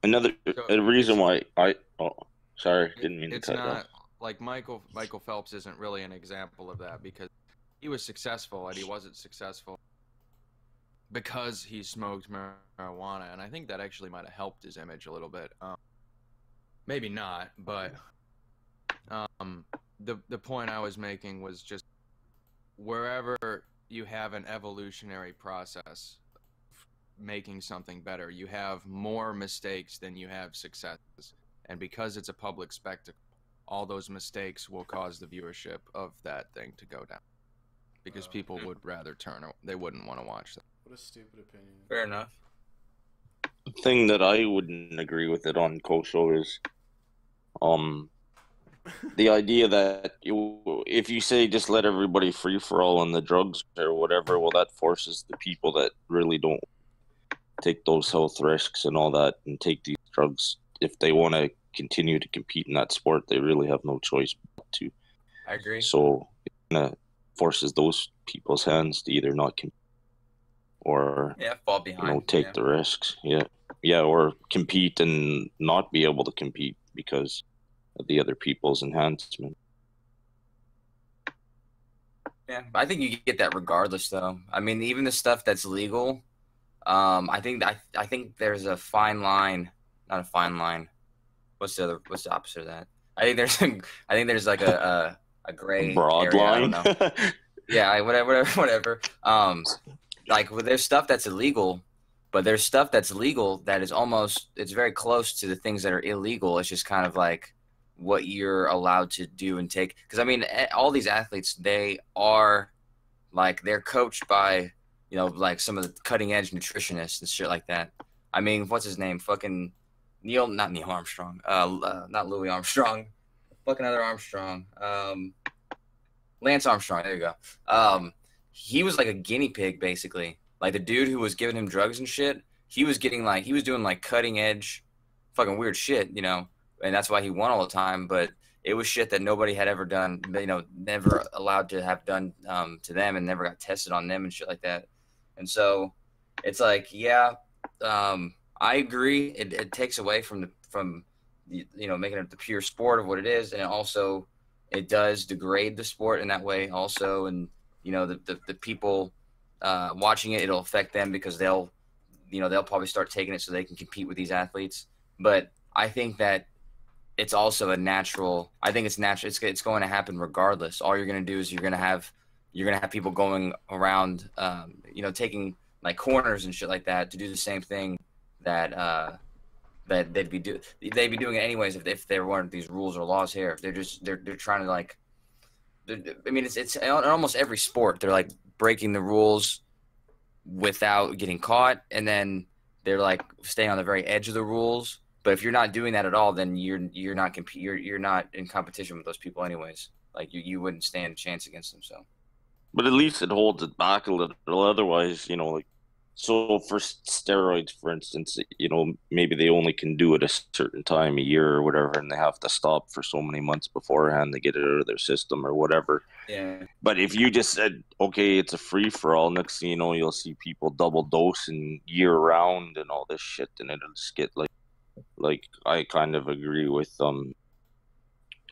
A reason why sorry, didn't mean to cut it's you not off. like Michael Phelps isn't really an example of that because he was successful and he wasn't successful because he smoked marijuana, and I think that actually might have helped his image a little bit. Maybe not, but the point I was making was just wherever you have an evolutionary process making something better, you have more mistakes than you have successes, and because it's a public spectacle, all those mistakes will cause the viewership of that thing to go down because people would rather they wouldn't want to watch that. What a stupid opinion. Fair enough. The thing that I wouldn't agree with it on Kosho is the idea that if you say just let everybody free for all on the drugs or whatever, well, that forces the people that really don't take those health risks and all that and take these drugs. If they want to continue to compete in that sport, they really have no choice but to. I agree. So it kind of forces those people's hands to either not compete or fall behind. Take the risks. Yeah, or compete and not be able to compete because of the other people's enhancement. Yeah, I think you get that regardless, though. I mean, even the stuff that's legal, I think there's a fine line. Not a fine line. What's the opposite of that? I think there's like a gray broad area, line. I don't know. Yeah, whatever. Like there's stuff that's illegal, but there's stuff that's legal that is it's very close to the things that are illegal. It's just kind of like what you're allowed to do and take. Because I mean, all these athletes, they are like they're coached by like some of the cutting edge nutritionists and shit like that. I mean, what's his name? Fucking not Neil Armstrong. Not Louis Armstrong. Fucking other Armstrong. Lance Armstrong. There you go. He was like a guinea pig, basically. Like the dude who was giving him drugs and shit. He was doing like cutting edge, fucking weird shit, and that's why he won all the time. But it was shit that nobody had ever done, never allowed to have done to them, and never got tested on them and shit like that. And so it's like, yeah, I agree. It takes away from making it the pure sport of what it is, and also it does degrade the sport in that way also. And the people watching it, it'll affect them because they'll probably start taking it so they can compete with these athletes. But I think that it's also I think it's natural. It's going to happen regardless. All you're going to do is you're going to have people going around, taking like corners and shit like that to do the same thing that they'd be doing it anyways if there weren't these rules or laws here. They're trying to like. I mean, it's in almost every sport. They're like breaking the rules without getting caught, and then they're like staying on the very edge of the rules. But if you're not doing that at all, then you're not in competition with those people anyways. Like you wouldn't stand a chance against them. So, but at least it holds it back a little. Otherwise, like so for steroids, for instance, maybe they only can do it a certain time a year or whatever, and they have to stop for so many months beforehand to get it out of their system or whatever. Yeah. But if you just said, okay, it's a free for all, next thing you know, you'll see people double dosing year round and all this shit, and it'll just get like I kind of agree with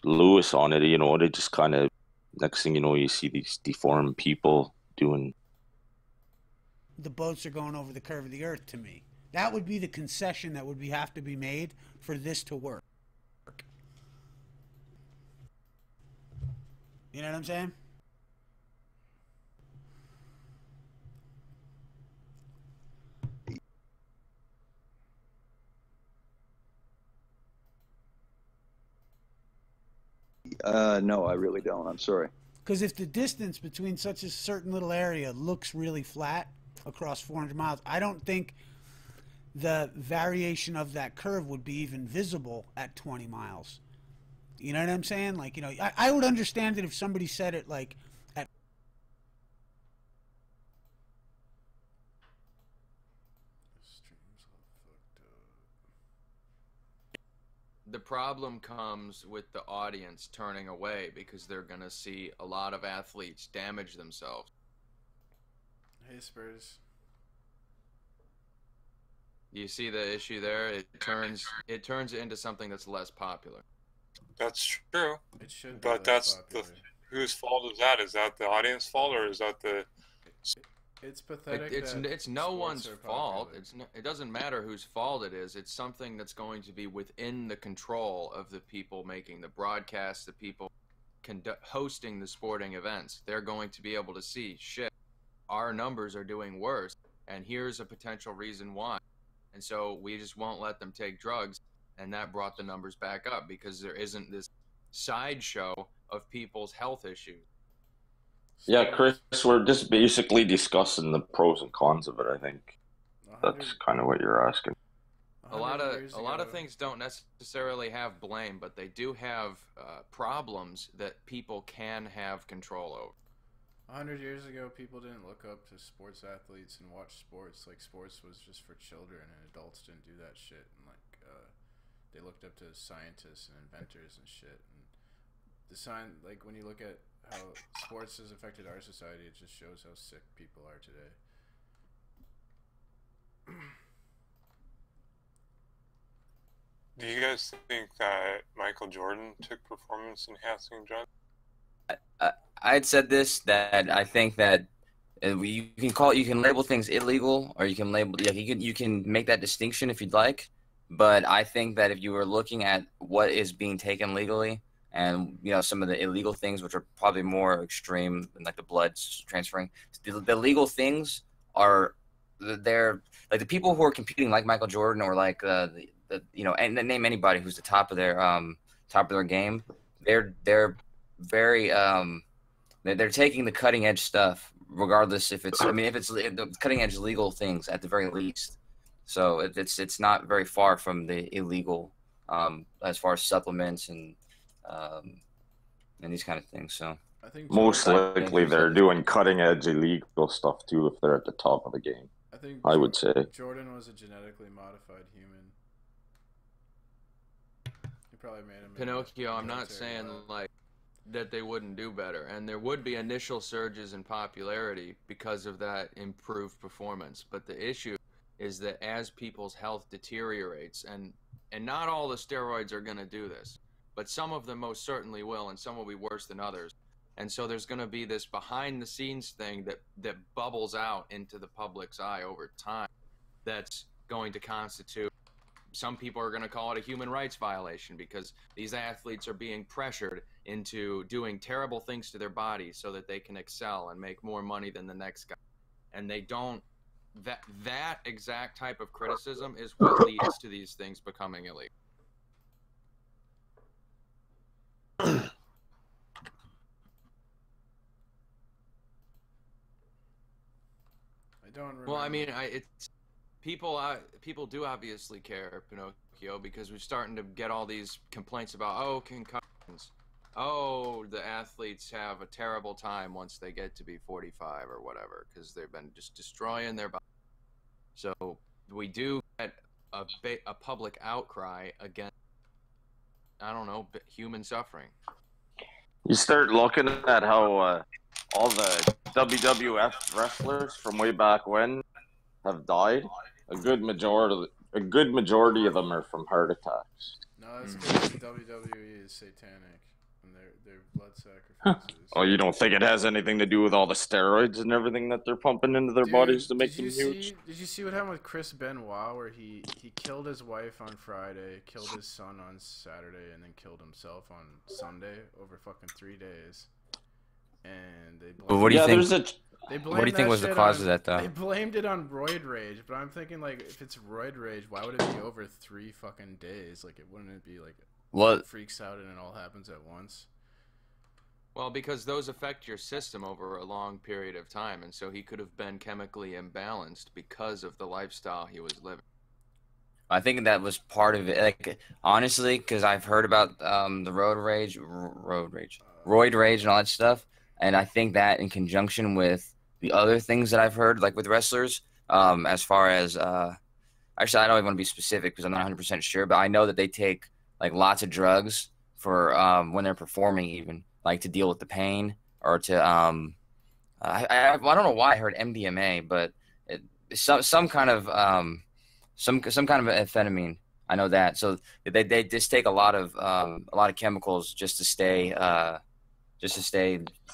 Lewis on it. It just kind of next thing you know, you see these deformed people doing. The boats are going over the curve of the earth to me. That would be the concession that would have to be made for this to work. You know what I'm saying? No, I really don't. I'm sorry. Because if the distance between such a certain little area looks really flat across 400 miles, I don't think the variation of that curve would be even visible at 20 miles. You know what I'm saying? Like, I would understand it if somebody said it like at. The problem comes with the audience turning away because they're going to see a lot of athletes damage themselves. Hey, Spurs. You see the issue there? It turns it into something that's less popular. That's true. It should be, but that's whose fault is that? Is that the audience fault or is that the? It's pathetic. It's no one's fault. It doesn't matter whose fault it is. It's something that's going to be within the control of the people making the broadcast, the people hosting the sporting events. They're going to be able to see, shit, our numbers are doing worse, and here's a potential reason why. And so we just won't let them take drugs, and that brought the numbers back up because there isn't this sideshow of people's health issues. Yeah, Chris, we're just basically discussing the pros and cons of it. I think that's kind of what you're asking. A lot of things don't necessarily have blame, but they do have problems that people can have control over. 100 years ago, people didn't look up to sports athletes and watch sports. Like, sports was just for children, and adults didn't do that shit. And they looked up to scientists and inventors and shit. And like when you look at how sports has affected our society, it just shows how sick people are today. Do you guys think that Michael Jordan took performance-enhancing drugs? I had said this, that I think that you can label things illegal, or you can you can make that distinction if you'd like. But I think that if you were looking at what is being taken legally, and some of the illegal things, which are probably more extreme, like the blood transferring, the legal things they're like the people who are competing, like Michael Jordan, or like and name anybody who's the top of their game. They're very they're taking the cutting edge stuff, regardless if it's the cutting edge legal things at the very least. So it's not very far from the illegal as far as supplements and these kind of things. So I think most likely they're doing cutting edge illegal stuff too if they're at the top of the game. I would say Jordan was a genetically modified human. He probably made him Pinocchio. I'm not saying like that they wouldn't do better, and there would be initial surges in popularity because of that improved performance. But the issue is that as people's health deteriorates, and not all the steroids are going to do this, but some of them most certainly will, and some will be worse than others. And so there's going to be this behind the scenes thing that bubbles out into the public's eye over time that's going to constitute, some people are going to call it a human rights violation, because these athletes are being pressured into doing terrible things to their bodies so that they can excel and make more money than the next guy. And they don't, that exact type of criticism is what leads to these things becoming illegal. Don't well, I mean, it's people do obviously care, Pinocchio, because we're starting to get all these complaints about concussions. The athletes have a terrible time once they get to be 45 or whatever, because they've been just destroying their body. So we do get a public outcry against, I don't know, human suffering. You start looking at how all the WWF wrestlers from way back when have died. A good majority of them are from heart attacks. No, that's because WWE is satanic and their blood sacrifices. Oh, you don't think it has anything to do with all the steroids and everything that they're pumping into their bodies to make them huge? Did you see what happened with Chris Benoit, where he killed his wife on Friday, killed his son on Saturday, and then killed himself on Sunday over fucking 3 days? And they blamed, what do you think? What do you think was the cause of that, though? They blamed it on roid rage, but I'm thinking, like, if it's roid rage, why would it be over 3 fucking days? Like, wouldn't it be like it freaks out and it all happens at once? Well, because those affect your system over a long period of time, and so he could have been chemically imbalanced because of the lifestyle he was living. I think that was part of it. Like, honestly, because I've heard about the roid rage, and all that stuff, and I think that in conjunction with the other things that I've heard, like with wrestlers, as far as actually, I don't even want to be specific because I'm not 100% sure, but I know that they take like lots of drugs for when they're performing, even like to deal with the pain or to I don't know why I heard MDMA, but some kind of some kind of amphetamine. I know that. So they just take a lot of chemicals just to stay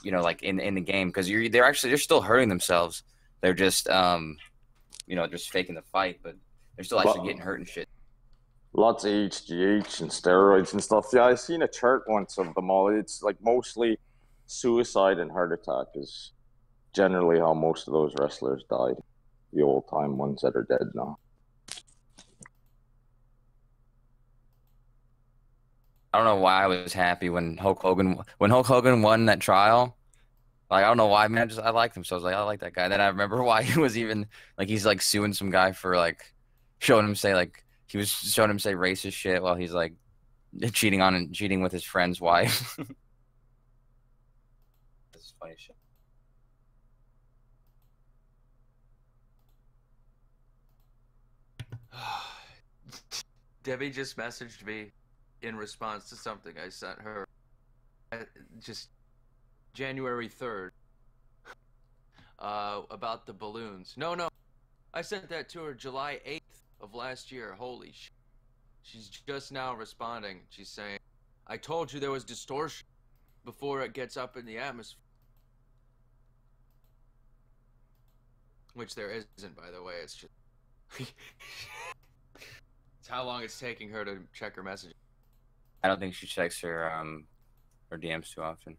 like in the game, because they're still hurting themselves. They're just just faking the fight, but they're still actually getting hurt and shit. Lots of HGH and steroids and stuff. Yeah, I seen a chart once of them all. It's like mostly suicide and heart attack is generally how most of those wrestlers died. The old time ones that are dead now. I don't know why I was happy when Hulk Hogan won that trial. Like, I don't know why, man. I liked him, so I was like, I like that guy. Then I remember why he was even like, he's like suing some guy for like showing him say racist shit while he's like cheating with his friend's wife. That's funny shit. Debbie just messaged me in response to something I sent her just January 3rd about the balloons. No, I sent that to her July 8th of last year. Holy shit. She's just now responding. She's saying, I told you there was distortion before it gets up in the atmosphere. Which there isn't, by the way. It's just it's how long it's taking her to check her messages. I don't think she checks her DMs too often.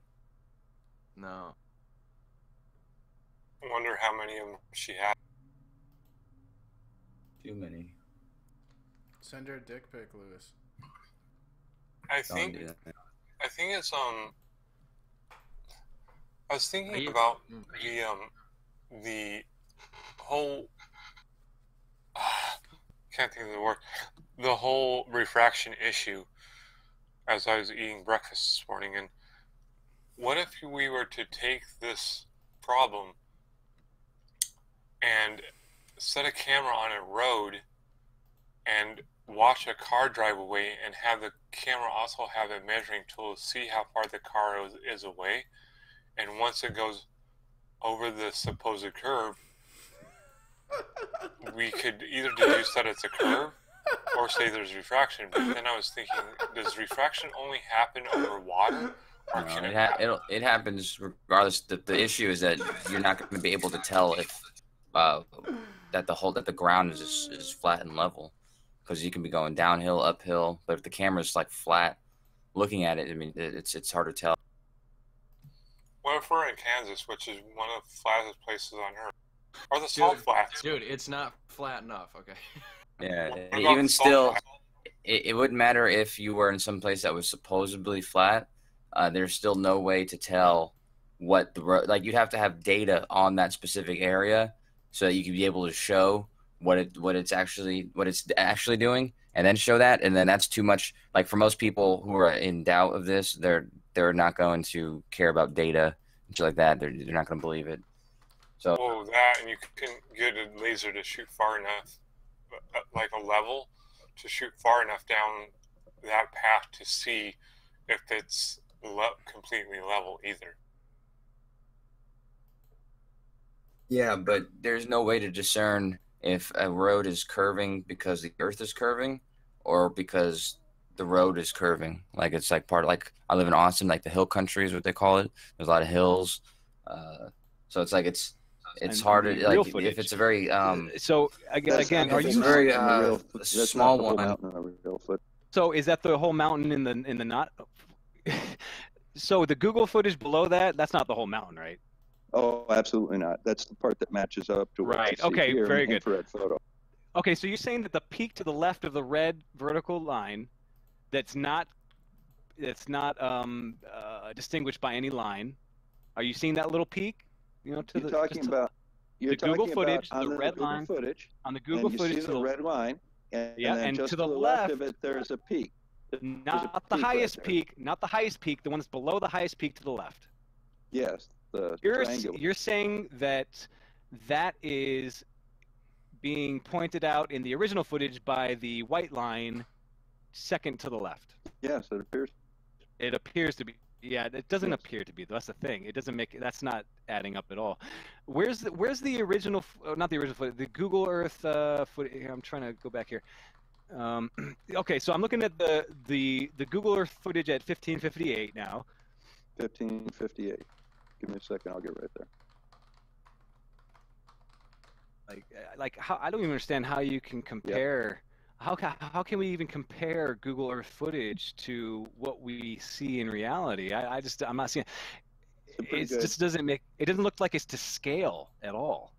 No. I wonder how many of them she had. Too many. Send her a dick pic, Lewis. I think it's I was thinking about the whole can't think of the word. The whole refraction issue as I was eating breakfast this morning, and what if we were to take this problem and set a camera on a road and watch a car drive away and have the camera also have a measuring tool to see how far the car is away. And once it goes over the supposed curve, we could either deduce that it's a curve or say there's refraction. But then I was thinking, does refraction only happen over water? Or No, can it happens regardless. The issue is that you're not going to be able to tell if that the ground is flat and level, because you can be going downhill, uphill. But if the camera's like flat, looking at it, I mean, it's hard to tell. What if we're in Kansas, which is one of the flattest places on Earth? Or the salt flats? Dude, it's not flat enough, okay? Yeah, What about even the salt still, flats? it wouldn't matter if you were in some place that was supposedly flat. There's still no way to tell what the road, like you'd have to have data on that specific area so that you could be able to show what it's actually doing, and then show that. And then that's too much. Like for most people who are in doubt of this, they're not going to care about data and shit like that. They're not going to believe it. So Oh, that, and you can get a laser to shoot far enough, like a level, to shoot far enough down that path to see if it's completely level either. yeah, but there's no way to discern if a road is curving because the earth is curving or because the road is curving. Like it's like like I live in Austin, like the hill country is what they call it. There's a lot of hills. So it's like it's hard to like if it's a very So again, are you very That's small not the whole one? mountain on a real foot. So is that the whole mountain in the not? So the Google footage below that's not the whole mountain, right? Oh, absolutely not. That's the part that matches up to what Right. you see Okay. here in Very the good. infrared photo. Okay. So you're saying that the peak to the left of the red vertical line, that's not distinguished by any line. Are you seeing that little peak? You know, to You're the talking about the Google footage, on the red Google line footage, on the Google and you footage see to the red line, and Yeah, then and just to the left of left, it, there's a peak. not the peak right highest there. peak, not the highest peak, the one that's below the highest peak to the left. Yes, the You're triangular. you're saying that is being pointed out in the original footage by the white line second to the left. Yes, it appears. It appears to be. Yeah, it doesn't Yes. appear to be. That's the thing. It doesn't make. That's not adding up at all. Where's the original? Not the original footage. The Google Earth footage. I'm trying to go back here. Okay, so I'm looking at the Google Earth footage at 1558 now. 1558. Give me a second. I'll get right there. Like how I don't even understand how you can compare. How can we even compare Google Earth footage to what we see in reality? I'm not seeing. It good. just doesn't make. It doesn't look like it's to scale at all.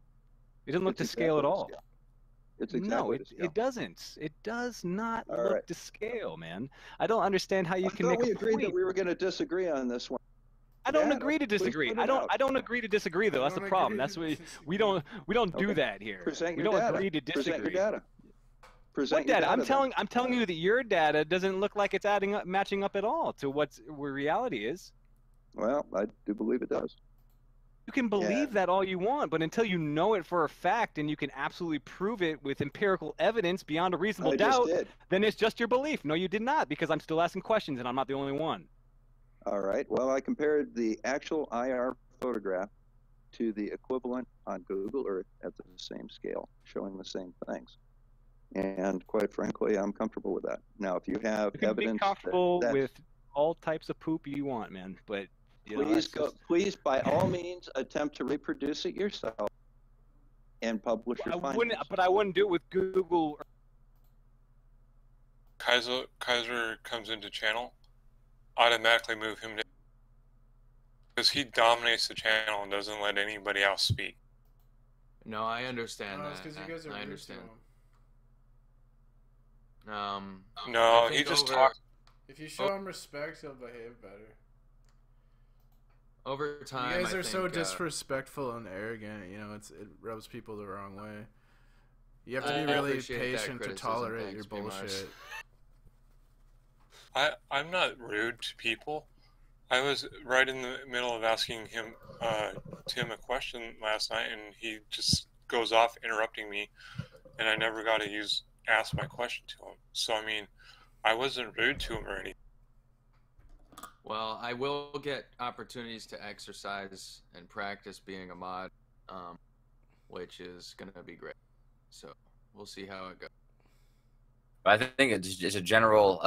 It doesn't look It's to scale at exactly to all. scale. It's exactly No, to scale. it doesn't. It does not All look right. to scale, man. I don't understand how you I can thought make we a agreed point. that we were going to disagree on this one. I don't Yeah, agree to please disagree. put I it don't. out. I don't agree to disagree though. That's the problem. That's what we don't do Okay. that here. Present We your don't data. agree to Present your disagree. data. Present What your data? data. I'm telling you that your data doesn't look like it's matching up at all to where reality is. Well, I do believe it does. You can believe that all you want, but until you know it for a fact and you can absolutely prove it with empirical evidence beyond a reasonable I just doubt, did. then it's just your belief. No, you did not, because I'm still asking questions and I'm not the only one. All right. Well, I compared the actual IR photograph to the equivalent on Google Earth at the same scale, showing the same things. And quite frankly, I'm comfortable with that. Now, if you have You can be evidence comfortable that with all types of poop you want, man, but you know, please it's go, just- please by all means attempt to reproduce it yourself and publish your findings. But I wouldn't do it with Google. Kaiser comes into channel, automatically move him to, because he dominates the channel and doesn't let anybody else speak. No, I understand No, it's that. 'cause you guys are I rude to understand. him. No, I he think just over- talks. If you show him respect, he'll behave better. Over time, You guys I are so think, disrespectful and arrogant. You know, it rubs people the wrong way. You have to I be really appreciate that patient to criticism. tolerate your Thanks, P. Mars. bullshit. I'm not rude to people. I was right in the middle of asking Tim a question last night, and he just goes off interrupting me, and I never got to use ask my question to him. So I mean, I wasn't rude to him or anything. Well, I will get opportunities to exercise and practice being a mod, which is going to be great. So we'll see how it goes. But I think it's a general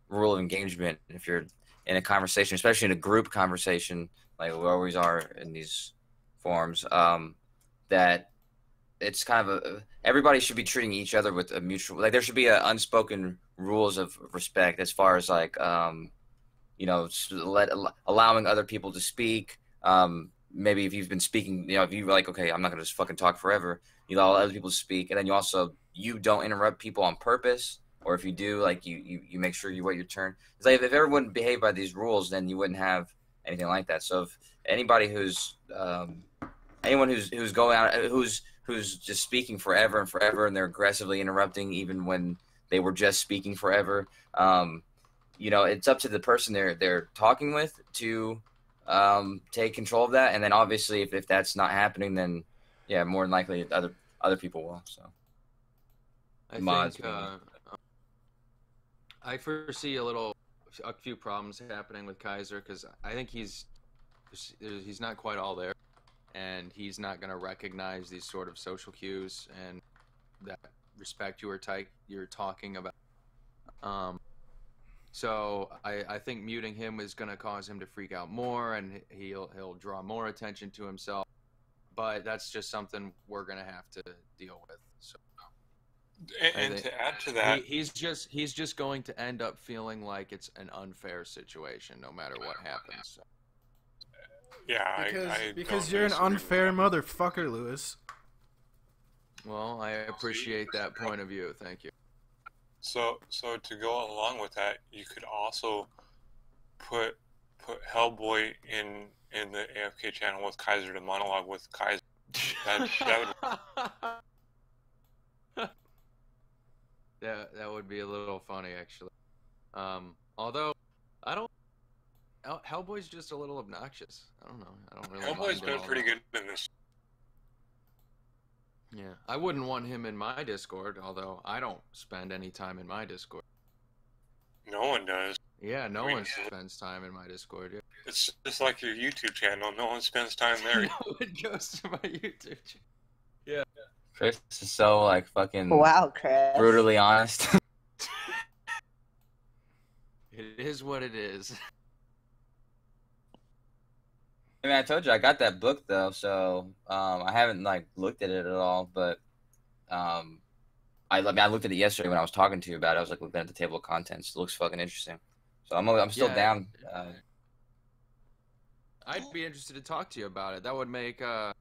rule of engagement. If you're in a conversation, especially in a group conversation, like we always are in these forums, that it's kind of everybody should be treating each other with a mutual, like there should be a unspoken rules of respect as far as like, you know, allowing other people to speak. Maybe if you've been speaking, you know, if you're like, okay, I'm not gonna just fucking talk forever, you allow other people to speak, and then you don't interrupt people on purpose, or if you do, like you make sure you wait your turn. It's like if everyone behaved by these rules, then you wouldn't have anything like that. So if anybody anyone who's going out, who's just speaking forever and forever, and they're aggressively interrupting even when they were just speaking forever, you know, it's up to the person they're talking with to take control of that. And then obviously if that's not happening, then yeah, more than likely other people will. So I foresee a few problems happening with Kaiser, because I think he's not quite all there, and he's not going to recognize these sort of social cues and that respect you're talking about. So I think muting him is going to cause him to freak out more, and he'll draw more attention to himself. But that's just something we're going to have to deal with. So, and to add to that, he's just going to end up feeling like it's an unfair situation no matter what happens. So. Yeah, because you're an unfair motherfucker, Lewis. Well, I appreciate that point of view. Thank you. So to go along with that, you could also put Hellboy in the AFK channel with Kaiser to monologue with Kaiser. That would be a little funny, actually. Although Hellboy's just a little obnoxious. I don't know. I don't really. Hellboy's been pretty good in this. Yeah, I wouldn't want him in my Discord, although I don't spend any time in my Discord. No one does. Yeah, no one spends time in my Discord. Yeah. It's just like your YouTube channel. No one spends time there. No one goes to my YouTube channel. Yeah. Chris is so like fucking Chris. brutally honest. It is what it is. I mean, I told you I got that book though, so I haven't like looked at it at all. But I looked at it yesterday when I was talking to you about it. I was like looking at the table of contents. It looks fucking interesting. So I'm still down. I'd be interested to talk to you about it. That would make for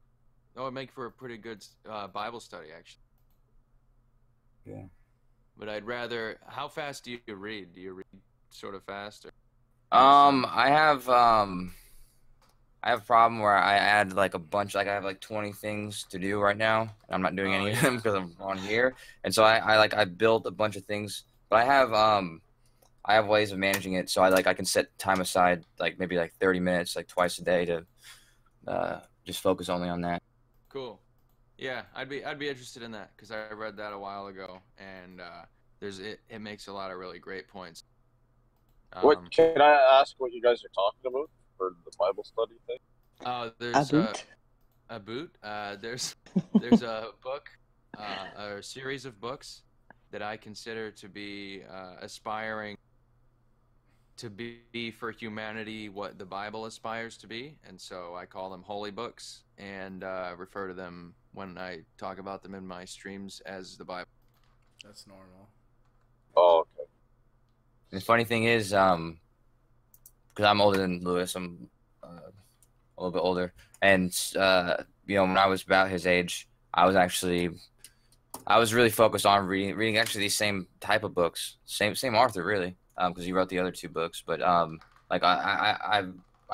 a pretty good Bible study, actually. Yeah. But I'd rather. How fast do you read? Do you read sort of fast? Or... I have a problem where I add like a bunch, like I have like 20 things to do right now, and I'm not doing any of them because I'm on here. And so I built a bunch of things, but I have ways of managing it. So I can set time aside, like maybe like 30 minutes, like twice a day to just focus only on that. Cool. Yeah, I'd be interested in that because I read that a while ago, and it makes a lot of really great points. Can I ask what you guys are talking about for the Bible study thing? There's a boot. There's a book, a series of books that I consider to be aspiring to be for humanity what the Bible aspires to be, and so I call them holy books and refer to them when I talk about them in my streams as the Bible. That's normal. Oh, okay. The funny thing is, because I'm older than Lewis, I'm a little bit older, and when I was about his age, I was really focused on reading actually these same type of books, same author really, because he wrote the other two books. But like I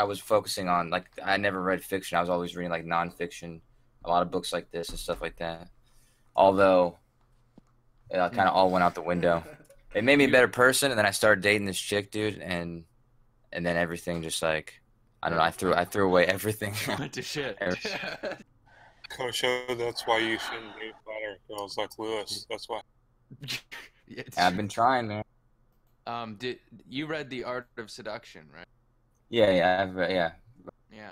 was focusing on, like, I never read fiction. I was always reading like nonfiction, a lot of books like this and stuff like that. Although it kind of all went out the window. It made me a better person, and then I started dating this chick, dude, and then everything just like, I don't know, I threw away everything. Went to shit. Kosho, that's why you shouldn't date flat earth girls like Lewis. That's why. I've been trying, man. Did you read The Art of Seduction, right? Yeah. Yeah.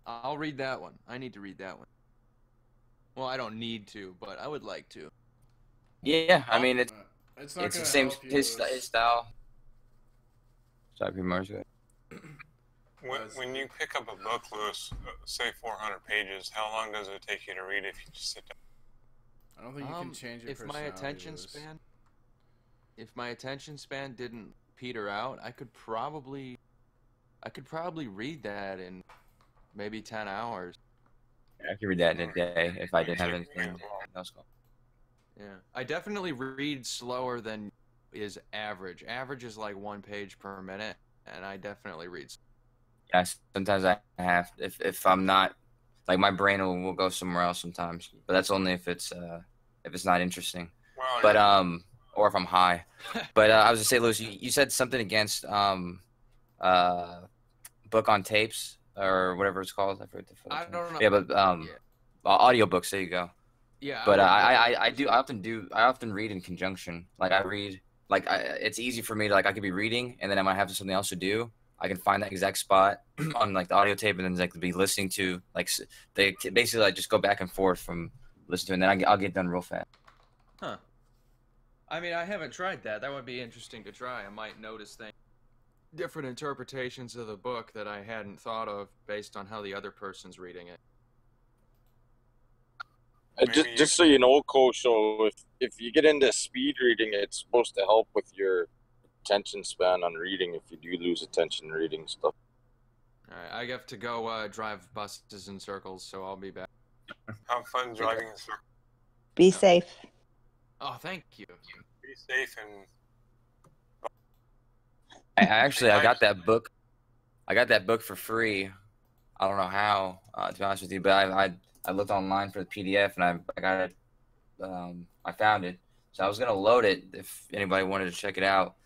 I'll read that one. I need to read that one. Well, I don't need to, but I would like to. Yeah, I mean It's the same his style. Sorry, Mars. When you pick up a book, Lewis, say 400 pages, how long does it take you to read it if you just sit down? I don't think you can change your if my attention span, if my attention span didn't peter out, I could probably read that in maybe 10 hours. I could read that in a day if I didn't have anything else going. Yeah, I definitely read slower than is average. Average is like 1 page per minute, and I definitely read. Yeah, sometimes I have if I'm not like my brain will go somewhere else sometimes, but that's only if it's not interesting. Wow, but or if I'm high. But I was gonna say, Lewis, you said something against book on tapes or whatever it's called. I don't know. Yeah, but audiobooks. There you go. Yeah. But I often read in conjunction. Like I read it's easy for me to I could be reading and then I might have something else to do. I can find that exact spot on like the audio tape and then like be listening to they basically like just go back and forth from listening to it and then I'll get done real fast. Huh. I mean, I haven't tried that. That would be interesting to try. I might notice things, different interpretations of the book that I hadn't thought of based on how the other person's reading it. Just so you know, Kosho, if you get into speed reading, it's supposed to help with your attention span on reading if you do lose attention reading stuff. Alright, I have to go drive buses in circles, so I'll be back. Have fun driving in circles. Be safe. Oh, thank you. Be safe and. I got that book. I got that book for free. I don't know how, to be honest with you, but I looked online for the PDF and I got it. I found it, so I was gonna load it if anybody wanted to check it out.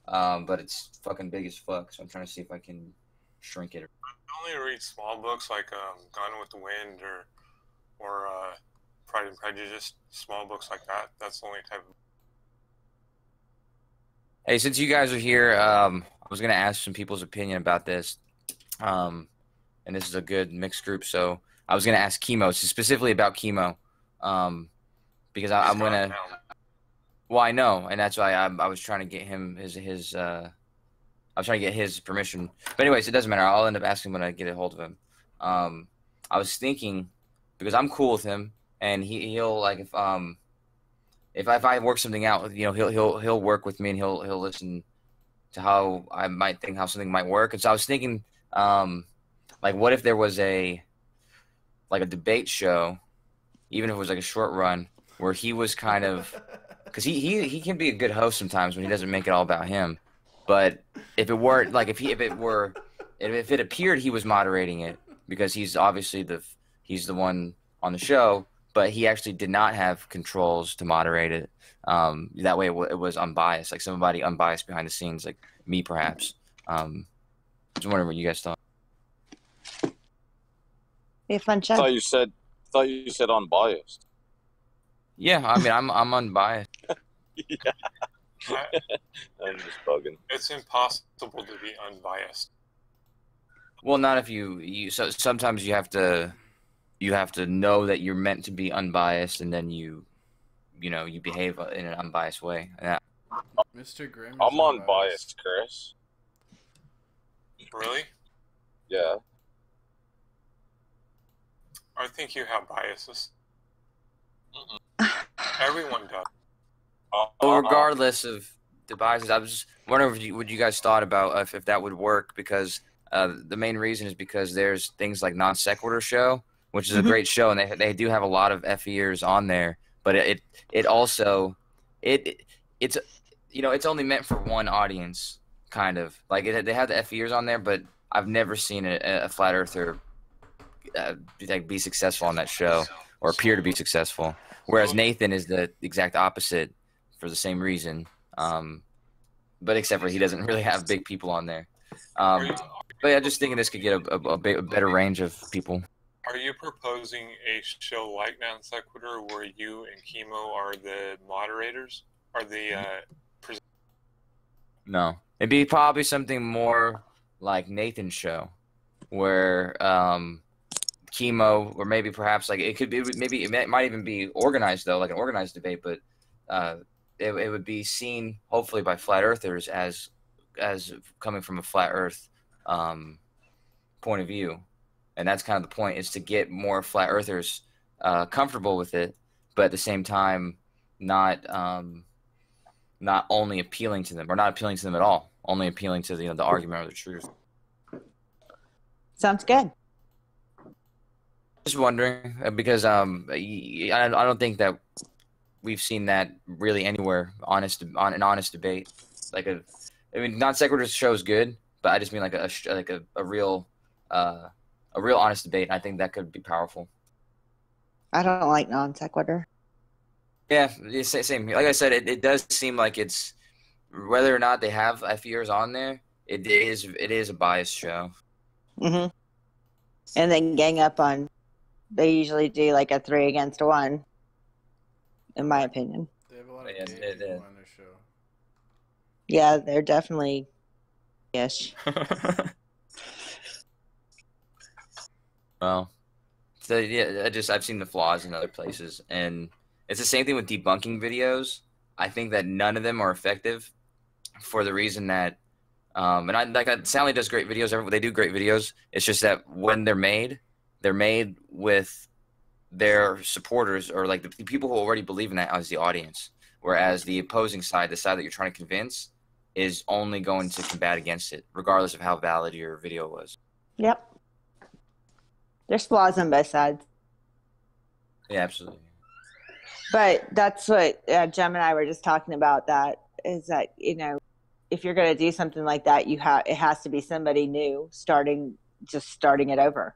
But it's fucking big as fuck, so I'm trying to see if I can shrink it. I only read small books like Gone with the Wind or Pride and Prejudice. Small books like that. That's the only type of. Hey, since you guys are here, I was gonna ask some people's opinion about this. And this is a good mixed group, so I was gonna ask Chemo, specifically about Chemo, because I'm gonna. Well, I know, and that's why I was trying to get him I was trying to get his permission. But anyways, it doesn't matter. I'll end up asking when I get a hold of him. I was thinking because I'm cool with him, and he'll like if I work something out, you know, he'll work with me and he'll listen to how I might think how something might work. And so I was thinking, like, what if there was a debate show, even if it was like a short run, where he was kind of, because he can be a good host sometimes when he doesn't make it all about him. But if it were like if it appeared he was moderating it, because he's obviously he's the one on the show, but he actually did not have controls to moderate it. That way it was unbiased, like somebody unbiased behind the scenes, like me perhaps. Just wondering what you guys thought. Be a fun show. I thought you said unbiased. Yeah, I mean I'm unbiased. Yeah. I'm just bugging. It's impossible to be unbiased. Well, not if you so sometimes you have to know that you're meant to be unbiased, and then you behave in an unbiased way. Yeah. Mr. Grimm. I'm unbiased, Chris. Really? Yeah. I think you have biases. Everyone does. Well, regardless of the biases, I was just wondering what you guys thought about if that would work, because the main reason is because there's things like Non Sequitur Show, which is a great show, and they do have a lot of F-ears on there, but it also it's only meant for one audience, kind of like they have the F-ears on there, but I've never seen a flat earther be successful on that show or appear to be successful, whereas Nathan is the exact opposite for the same reason, but except for he doesn't really have big people on there. But yeah, just thinking this could get a better range of people. Are you proposing a show like Non Sequitur where you and Chemo are the moderators? Are the No, it'd be probably something more like Nathan's show, where Chemo, or maybe perhaps like it could be, maybe it might even be organized though, like an organized debate, but it would be seen hopefully by flat earthers as coming from a flat Earth point of view, and that's kind of the point, is to get more flat earthers comfortable with it, but at the same time not only appealing to them, or not appealing to them at all, only appealing to the argument or the truth. Sounds good. Just wondering, because I don't think that we've seen that really anywhere on an honest debate. I mean, Non Sequitur's show is good, but I just mean like a real honest debate. I think that could be powerful. I don't like Non Sequitur. Yeah, same. Like I said, it does seem like it's, whether or not they have FEers on there, it is a biased show. Mm-hmm. And then gang up on, they usually do like a 3 against 1, in my opinion. They have a lot of gay people on their show. Yeah, they're definitely ish. Well, so yeah, I've seen the flaws in other places, and it's the same thing with debunking videos. I think that none of them are effective, for the reason that, Sally does great videos. They do great videos. It's just that when they're made with their supporters, or like the people who already believe in that as the audience, whereas the opposing side, the side that you're trying to convince, is only going to combat against it, regardless of how valid your video was. Yep. There's flaws on both sides. Yeah, absolutely. But that's what Jem and I were just talking about, that is that, if you're going to do something like that, it has to be somebody new, starting it over,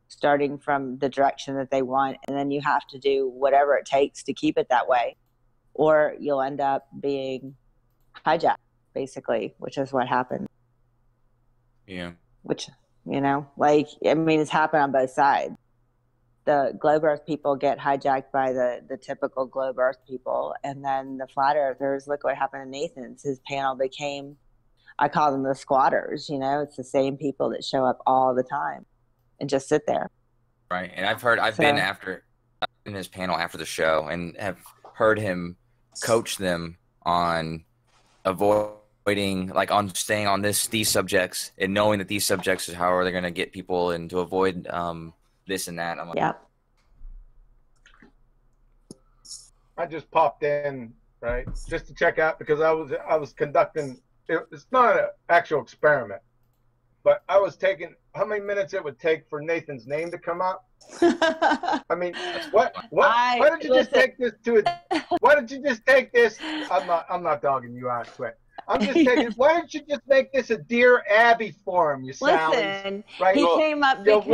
starting from the direction that they want. And then you have to do whatever it takes to keep it that way, or you'll end up being hijacked, basically, which is what happened. Yeah. Which, it's happened on both sides. The Globe Earth people get hijacked by the typical Globe Earth people, and then the Flat Earthers, look what happened to Nathan's. His panel became, I call them the squatters, it's the same people that show up all the time and just sit there. Right, and I've been in his panel after the show, and have heard him coach them on avoiding, on staying on these subjects, and knowing that these subjects is how are they going to get people, and to avoid this and that. I'm like, yeah. I just popped in, right, just to check out, because I was conducting. It's not an actual experiment, but I was taking how many minutes it would take for Nathan's name to come up. I mean, why did you just take this to a? Why did you just take this? I'm not dogging you out, Quit. I'm just taking. Why don't you just make this a Dear Abby forum, you Sally? Listen, right? He came up because